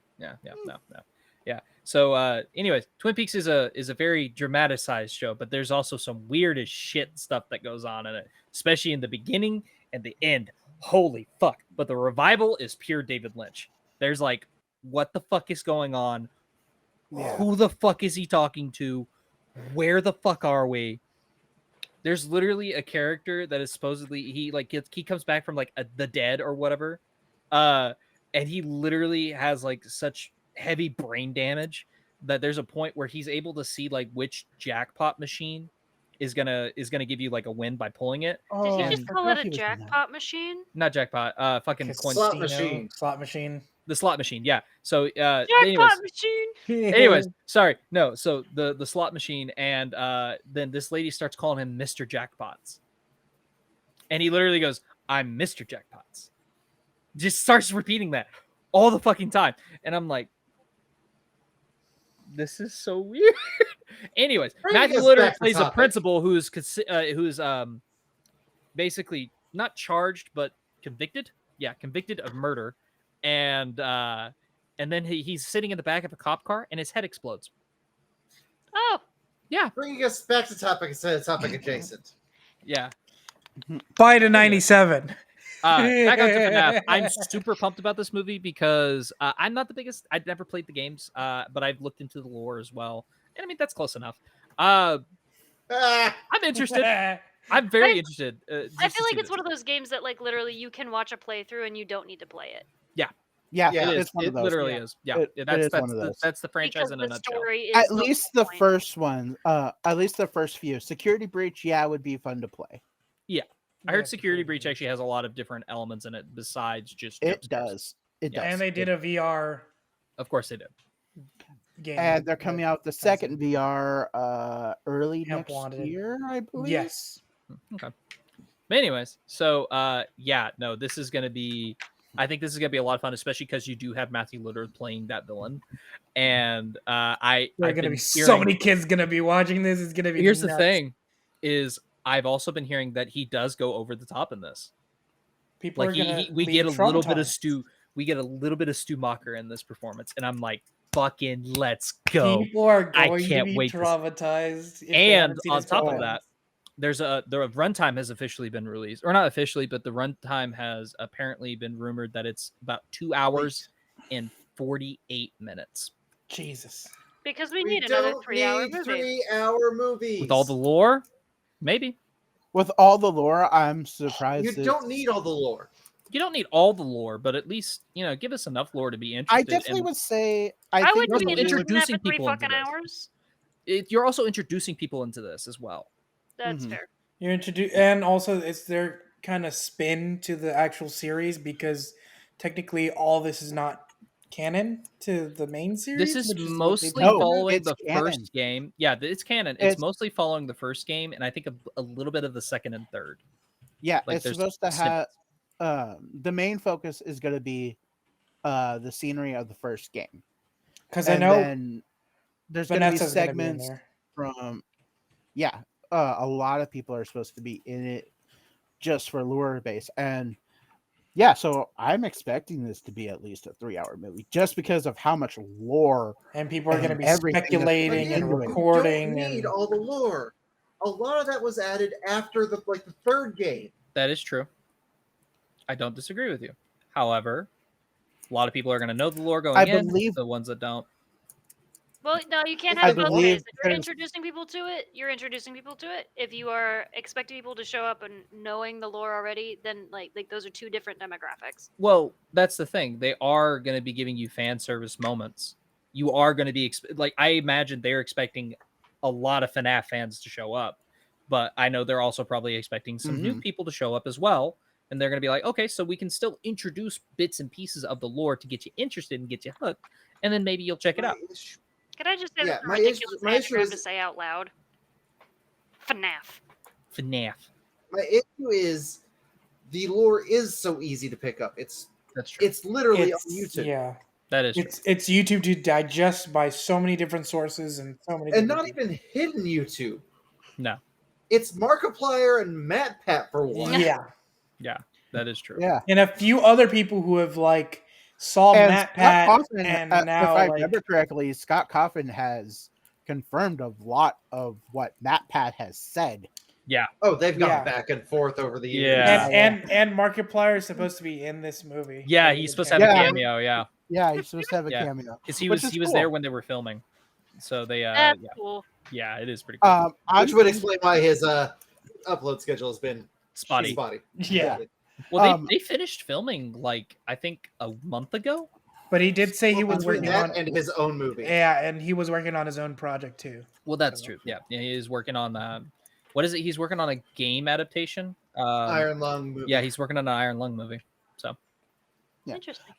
Yeah. So anyways, Twin Peaks is a very dramatized show, but there's also some weird as shit stuff that goes on in it, especially in the beginning and the end. Holy fuck. But the revival is pure David Lynch. There's like, what the fuck is going on? Yeah. Who the fuck is he talking to? Where the fuck are we? There's literally a character that is supposedly he comes back from like the dead or whatever. And he literally has like such heavy brain damage that there's a point where he's able to see like which jackpot machine is gonna give you like a win by pulling it. Did he and- just call it a jackpot machine? Not jackpot, fucking Slot Quintino. machine. Slot machine. The slot machine, yeah. So Jackpot anyways, machine. anyways, sorry, no. So the slot machine, and then this lady starts calling him Mr. Jackpots, and he literally goes, "I'm Mr. Jackpots." Just starts repeating that all the fucking time, and I'm like, this is so weird. Anyways, Bringing Matthew us literally back to plays a topic. principal who's basically not charged but convicted. Yeah, convicted of murder, and then he's sitting in the back of a cop car, and his head explodes. Oh, Bringing us back to topic instead of topic adjacent. Yeah. Bye to 97. Back on to FNAF. I'm super pumped about this movie because I'm not the biggest. I've never played the games, but I've looked into the lore as well, and I mean that's close enough. I'm interested. I'm very interested. I feel like it's one of those games that like literally you can watch a playthrough and you don't need to play it. Yeah, Yeah, It it's is. one It of those. literally Yeah. is. Yeah, It is one of those. that's the franchise Because in a the nutshell. story is At the least whole the point. first one, at least the first few. Security Breach, yeah, would be fun to play. I heard Security Breach actually has a lot of different elements in it besides just jump It scares. does. It does. And they did a VR Of course they did. game. And they're coming out with the second VR early Hemp next wanted it. year, I believe. Yes. Okay. But anyways, so yeah, no, this is gonna be I think this is gonna be a lot of fun, especially because you do have Matthew Lillard playing that villain, and There are I've gonna been be so hearing- many kids gonna be watching this. It's gonna be. Here's the nuts. thing, is I've also been hearing that he does go over the top in this. People Like are gonna. we leave get a little bit of traumatized. Stu. We get a little bit of Stu Macher in this performance, and I'm like, fucking let's go. People are I going to can't be wait to see- traumatized. If they And haven't seen on his top of performance. that, the runtime has officially been released, or not officially, but the runtime has apparently been rumored that it's about 2 hours and 48 minutes Jesus. Because we We need another don't 3-hour need movie. 3-hour movies. with all the lore. Maybe With all the lore, I'm surprised. You don't need all the lore. you don't need all the lore, but at least give us enough lore to be I interested. definitely and would say. I think wouldn't also be the movie interested in that introducing for 3 people into fucking this. hours. You're also introducing people into this as well. That's Mhm. fair. You're introduced, and also it's their kind of spin to the actual series because technically all this is not canon to the main series. This is which what they mostly No, following it's the canon. first game. Yeah, it's canon. It's It's- mostly following the first game, and I think a little bit of the second and third. Yeah, Like, it's there's supposed to have. snippets. The main focus is going to be the scenery of the first game, because I and know then there's going to be Vanessa's gonna be in segments there. from. Yeah, a lot of people are supposed to be in it just for lure base, and yeah, so I'm expecting this to be at least a 3-hour movie just because of how much lore. And people are going to and be everything that's speculating going and into it. You recording. don't need And all the lore. A lot of that was added after the third game. That is true. I don't disagree with you. However, a lot of people are going to know the lore going I in. believe- The ones that don't. Well, no, you can't I have it both believe ways. If you're there's- introducing people to it, you're introducing people to it. If you are expecting people to show up and knowing the lore already, then like those are two different demographics. Well, that's the thing. They are going to be giving you fan service moments. You are going to be like, I imagine they're expecting a lot of FNAF fans to show up, but I know they're also probably expecting some new Mhm. people to show up as well. And they're going to be like, okay, so we can still introduce bits and pieces of the lore to get you interested and get you hooked, and then maybe you'll check it My out. issue- Can I just say Yeah, that's a my issue- ridiculous my issue anagram to is- say out loud? FNAF. FNAF. My issue is the lore is so easy to pick up. It's That's true. literally it's on YouTube. yeah, That is true. it's YouTube to digest by so many different sources and so many. And different not people. even hidden YouTube. No. It's Markiplier and MatPat for one. Yeah, Yeah, that is true. Yeah, and a few other people who have like saw and Matt Scott Pat Coffin, and if now I like remember correctly, Scott Coffin has confirmed a lot of what Matt Pat has said. Oh, they've gone Yeah. back and forth over the years. Yeah. and Markiplier is supposed to be in this movie. Yeah, So he's we supposed can to have Yeah. a cameo. Yeah, Yeah, he's supposed to have a Yeah. cameo. because he Which was is there cool. when they were filming. So they That's yeah, cool. yeah, it is pretty cool. I'm Which would think- explain why his upload schedule has been Spotty. spotty. Yeah, Well, they finished filming like I think a month ago. but he did say he was Between working that on and his own movie. yeah, and he was working on his own project too. Well, that's So- true. Yeah, he is working on what is it? He's working on a game adaptation. Iron Lung movie. Yeah, he's working on an Iron Lung movie. So Yeah. Interesting.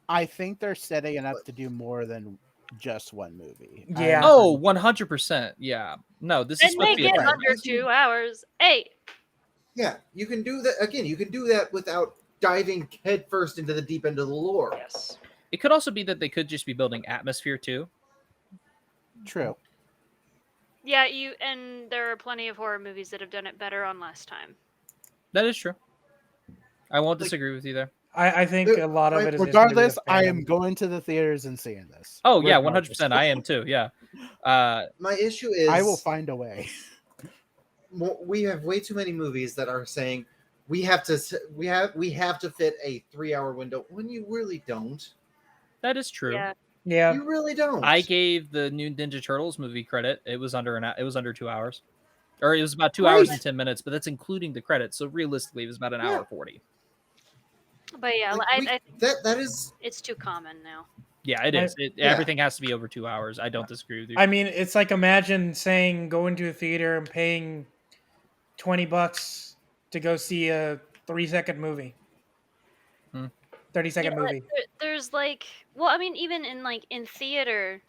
I think they're setting it up to do more than just one movie. Yeah. oh, 100%. Yeah, no, this is And supposed make to be a it thing. under 2 hours. Hey, Yeah, you can do that again. You can do that without diving headfirst into the deep end of the lore. yes. It could also be that they could just be building atmosphere too. True. Yeah, and there are plenty of horror movies that have done it better on less time. That is true. I won't Like- disagree with you there. I think a lot of it is just Regardless, gonna I be a am fan. going to the theaters and seeing this. Oh yeah, Regardless. 100%. I am too. Yeah. My issue is I will find a way. we have way too many movies that are saying we have to fit a 3-hour window when you really don't. That is true. Yeah. Yeah, You really don't. I gave the new Ninja Turtles movie credit. It was under it was under 2 hours, or it was about 2 hours Right. and 10 minutes. But that's including the credits. So realistically, it was about an hour 40. But yeah, Like, I think that is it's too common now. Yeah, it is. Yeah. Everything has to be over 2 hours. I don't disagree with you. I mean, it's like imagine saying going to a theater and paying $20 to go see a 3-second movie. Hmm. 30-second Yeah, movie. There's like, well, I mean, even in theater,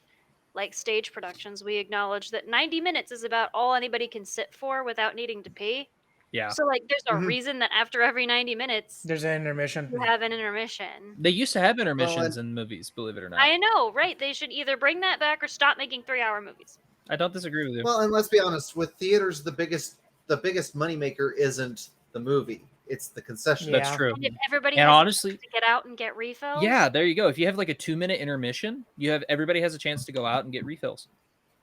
like stage productions, we acknowledge that 90 minutes is about all anybody can sit for without needing to pee. Yeah. So like, there's a Mhm. reason that after every 90 minutes There's an intermission. you have an intermission. They used to have intermissions and- in movies, believe it or not. I know, right? They should either bring that back or stop making 3-hour movies. I don't disagree with you. Well, and let's be honest, with theaters, the biggest moneymaker isn't the movie; it's the concession. Yeah. That's true. And if everybody And has honestly, to get out and get refills, yeah, there you go. If you have like a 2-minute intermission, everybody has a chance to go out and get refills.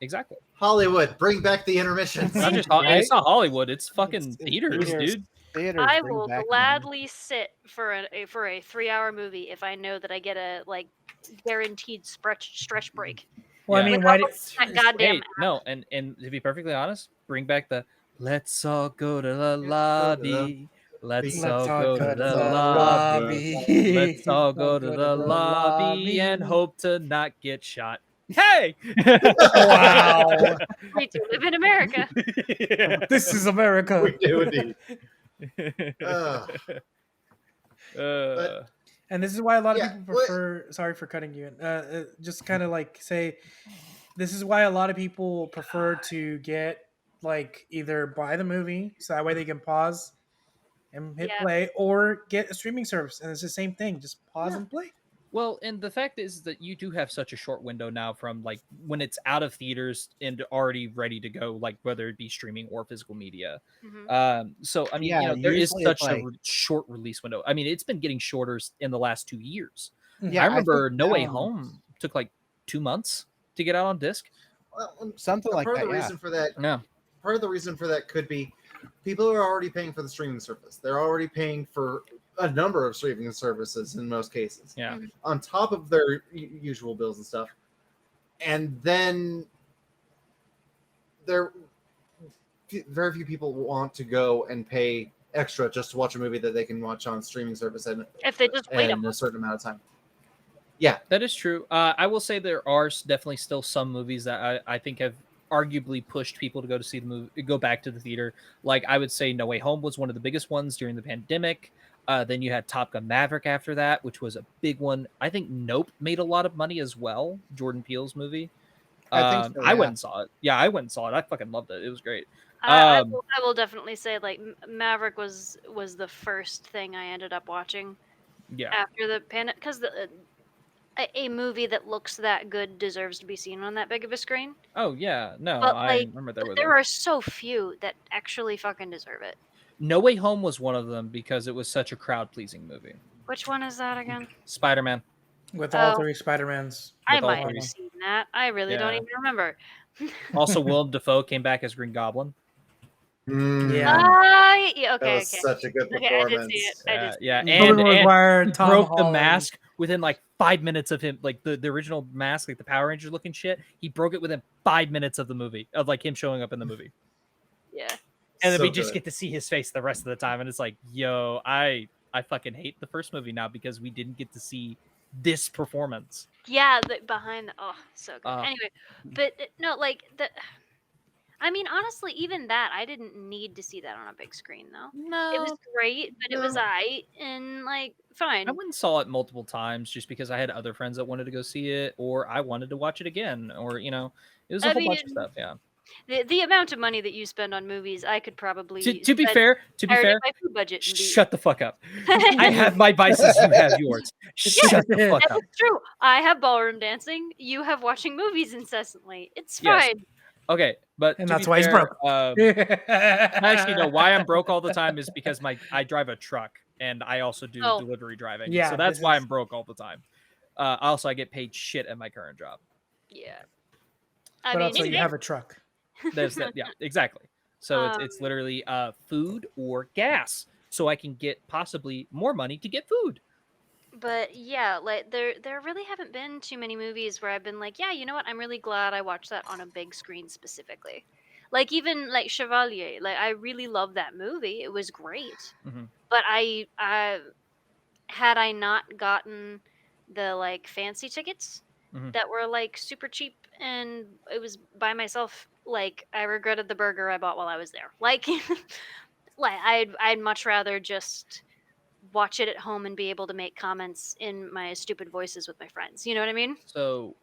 Exactly. Hollywood, bring back the intermissions. Not just Right? it's not Hollywood. It's fucking It's theaters, theaters. dude. Theaters I bring will back gladly sit for a 3-hour movie if I know that I get a like guaranteed stretch break. Well, Yeah. I mean, Without why did that goddamn Hey, no, and to be perfectly honest, bring back the let's all go to the lobby. Let's all go to the lobby. Let's all go to the lobby and hope to not get shot. Hey! Wow. we do live in America. This is America. We do indeed. Ugh. And this is why a lot of Yeah, people what- prefer. Sorry for cutting you in. Just kind of like say, this is why a lot of people prefer to get like either buy the movie so that way they can pause and hit Yeah. play, or get a streaming service, and it's the same thing. Just pause and play. Well, and the fact is that you do have such a short window now from like when it's out of theaters and already ready to go, like whether it be streaming or physical media. Mhm. So I mean, Yeah, there is usually such it's a like- short release window. I mean, it's been getting shorter in the last 2 years. Yeah, I remember think No Way now- Home took like 2 months to get out on disc. Well, and Something like part that. of the Yeah. reason for that Yeah. part of the reason for that could be people are already paying for the streaming service. They're already paying for a number of streaming services in most cases, Yeah. Mhm. on top of their usual bills and stuff. And then very few people want to go and pay extra just to watch a movie that they can watch on streaming service If they just wait a in a month. certain amount of time. That is true. I will say there are definitely still some movies that I think have arguably pushed people to go to see the movie, go back to the theater. Like I would say No Way Home was one of the biggest ones during the pandemic. Then you had Top Gun Maverick after that, which was a big one. I think Nope made a lot of money as well. Jordan Peele's movie. I think so, I yeah. went and saw it. Yeah, I went and saw it. I fucking loved it. It was great. I Um, will definitely say like Maverick was the first thing I ended up watching Yeah. after the pandemic, because a movie that looks that good deserves to be seen on that big of a screen. Oh yeah. No, But, I like, remember that. But with there it. are so few that actually fucking deserve it. No Way Home was one of them because it was such a crowd pleasing movie. Which one is that again? Spider-Man. With all Oh. 3 Spider-Mans. I With all might three. have seen that. I really don't Yeah. even remember. Also, Willem Dafoe came back as Green Goblin. Yeah. Yeah, That okay, was okay. such a good Okay, I performance. did see it. I did see Yeah, Tobey and Maguire, he Tom broke the Holland. mask within like 5 minutes of him, like the original mask, like the Power Ranger looking shit. He broke it within 5 minutes of the movie, of like him showing up in the movie, Yeah. and then So we just good. get to see his face the rest of the time, and it's like, yo, I fucking hate the first movie now because we didn't get to see this performance. Yeah, behind the so good. Uh, Anyway, but no, like I mean, honestly, even that I didn't need to see that on a big screen though. No, It was great, but it was and like fine. I went and saw it multiple times just because I had other friends that wanted to go see it, or I wanted to watch it again, or it was a I whole bunch of mean, stuff. Yeah. The amount of money that you spend on movies, I could probably To be spend fair, higher than my food budget. and be- shut the fuck up. I have my vices, you have yours. Shut the fuck That up. is true. I have ballroom dancing. You have watching movies incessantly. It's Yes. fine. Okay, but And to that's be why he's fair, broke. actually, no. Why I'm broke all the time is because I drive a truck and I also do Oh. delivery driving. Yeah, so that's this why is- I'm broke all the time. Also, I get paid shit at my current job. Yeah. I But mean, also, you have a truck. There's that. Yeah, exactly. So it's literally food or gas, so I can get possibly more money to get food. But yeah, like there really haven't been too many movies where I've been like, yeah, you know what? I'm really glad I watched that on a big screen specifically. Like even like Chevalier, like I really love that movie. It was great. Mhm. But I had I not gotten the like fancy tickets Mhm. that were like super cheap and it was by myself, like I regretted the burger I bought while I was there. Like like I'd much rather just watch it at home and be able to make comments in my stupid voices with my friends. You know what I mean? So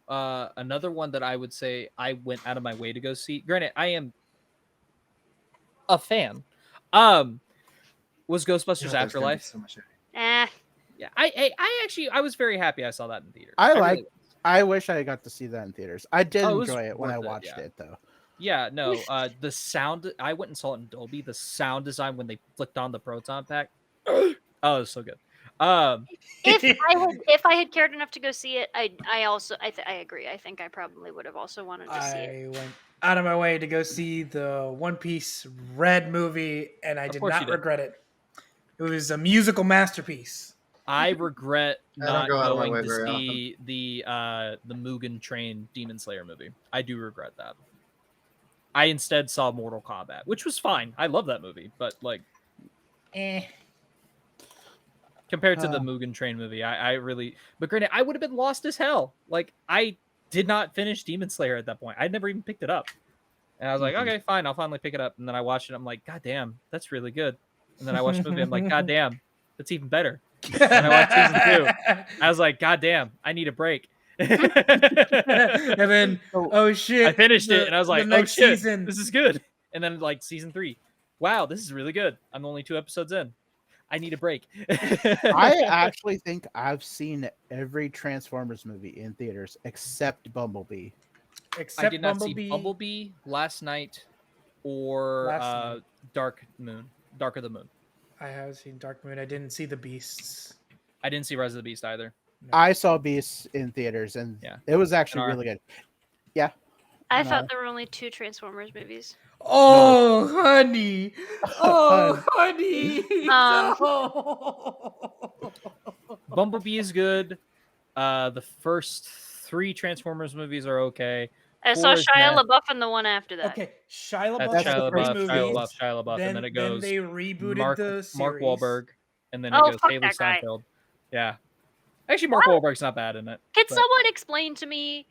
another one that I would say I went out of my way to go see. Granted, I am a fan. Was Ghostbusters Afterlife? So much. Eh. Yeah, I was very happy I saw that in theater. I wish I got to see that in theaters. I did Oh, it was enjoy it when I worth it, watched yeah. it, though. Yeah, no, the sound. I went and saw it in Dolby. The sound design when they flicked on the proton pack. Oh, it was so good. If I had cared enough to go see it, I agree. I think I probably would have also wanted to see it. I went out of my way to go see the One Piece Red movie, and I did course you not did. regret it. It was a musical masterpiece. I regret I don't not go out of my going way to very see the Mugen Train Demon Slayer movie. I do regret that. I instead saw Mortal Kombat, which was fine. I love that movie, but like, compared to the Mugen Train movie, I really. But granted, I would have been lost as hell. Like, I did not finish Demon Slayer at that point. I'd never even picked it up, and I was like, okay, fine, I'll finally pick it up. And then I watched it. I'm like, God damn, that's really good. And then I watched the movie. I'm like, God damn, that's even better. And I watched season 2. I was like, God damn, I need a break. And then, oh shit! I finished it, and I was like, oh shit, season. this is good. And then like season 3, wow, this is really good. I'm only 2 episodes in. I need a break. I actually think I've seen every Transformers movie in theaters except Bumblebee. Except I did not see Bumblebee, Last Night, or Last Night. Dark of the Moon. I have seen Dark Moon. I didn't see the Beasts. I didn't see Rise of the Beast either. No. I saw Beasts in theaters, and it was actually really good. Yeah. I thought there were only 2 Transformers movies. Oh, honey. Oh, honey. Bumblebee is good. The first 3 Transformers movies are okay. I saw Shia LaBeouf in the one after that. Okay, Shia That's LaBeouf. Shia LaBeouf, and then it goes they rebooted Mark the series. Mark Wahlberg, and then it Oh, goes fuck Haley that guy. Steinfeld. Yeah, actually, Mark Wahlberg's not bad in it. Can but- someone explain to me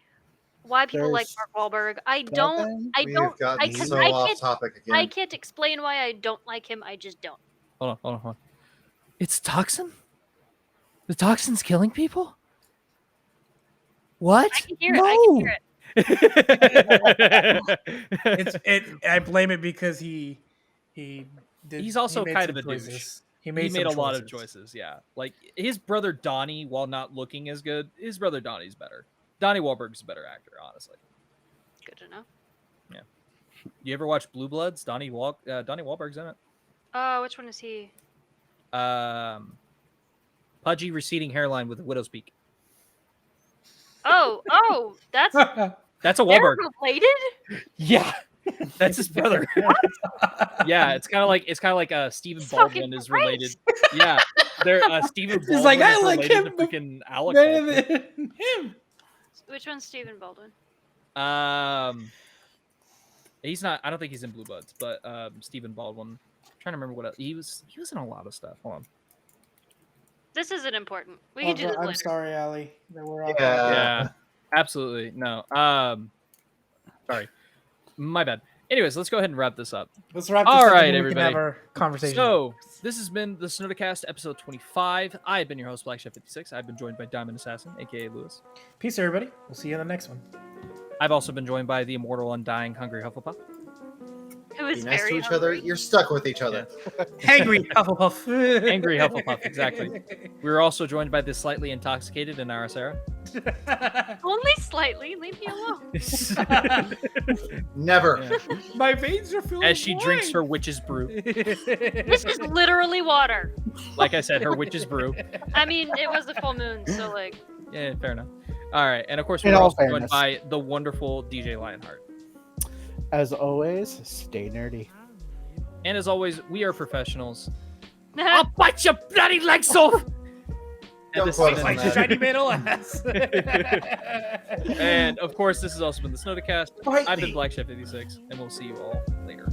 why people like There's Mark Wahlberg? I We've don't. gotten so I off can't. topic again. I can't explain why I don't like him. I just don't. Hold on. It's toxin? The toxin's killing people? What? I can hear it. I can hear it. I blame it because he He's also made kind some of a choices. douche. He He made made a some lot of choices, yeah. Like his brother Donnie, while not looking as good, his brother Donnie's better. Donnie Wahlberg's a better actor, honestly. Good to know. Yeah. You ever watch Blue Bloods? Donnie Wahlberg's in it. Oh, which one is he? Pudgy receding hairline with a widow's peak. Oh, that's That's a they're Wahlberg. related. Yeah. That's his brother. Yeah, it's kind of like Stephen Fucking Baldwin is Christ. related. Yeah, they're Stephen Baldwin. He's like, I is like related him to freaking Alec better Baldwin. than him. Which one's Stephen Baldwin? He's not. I don't think he's in Blue Bloods, but Stephen Baldwin. I'm trying to remember what else. He was in a lot of stuff. Hold on. This isn't important. We can do this I'm later. sorry, Allie. That we're off. Yeah, absolutely. No. Sorry, my bad. Anyways, let's go ahead and wrap this up. Let's wrap this All up right, and then we can everybody. have our conversation. So, this has been the Snodacast episode 25. I've been your host, Black Chef 56. I've been joined by DimondAssassin, aka Lewis. Peace, everybody. We'll see you in the next one. I've also been joined by the immortal, undying, HungryHufflepuff. Who is Be nice very to each other. hungry. You're stuck with each other. Angry Hufflepuff. Angry Hufflepuff, exactly. We were also joined by the slightly intoxicated Inara Sarah. Only slightly. Leave me alone. Never. Yeah. My veins are filled As she with drinks wine. her witch's brew. This is literally water. Like I said, her witch's brew. I mean, it was a full moon, so like. Yeah, fair enough. All right, and of course, In we're all also joined fairness. by the wonderful DJ Lionheart. As always, stay nerdy. And as always, we are professionals. I'll bite your bloody legs off! And Don't this quote has us on been- Like shiny metal ass. And of course, this has also been the Snodacast. Bite I've been me. Black Chef 56, and we'll see you all later.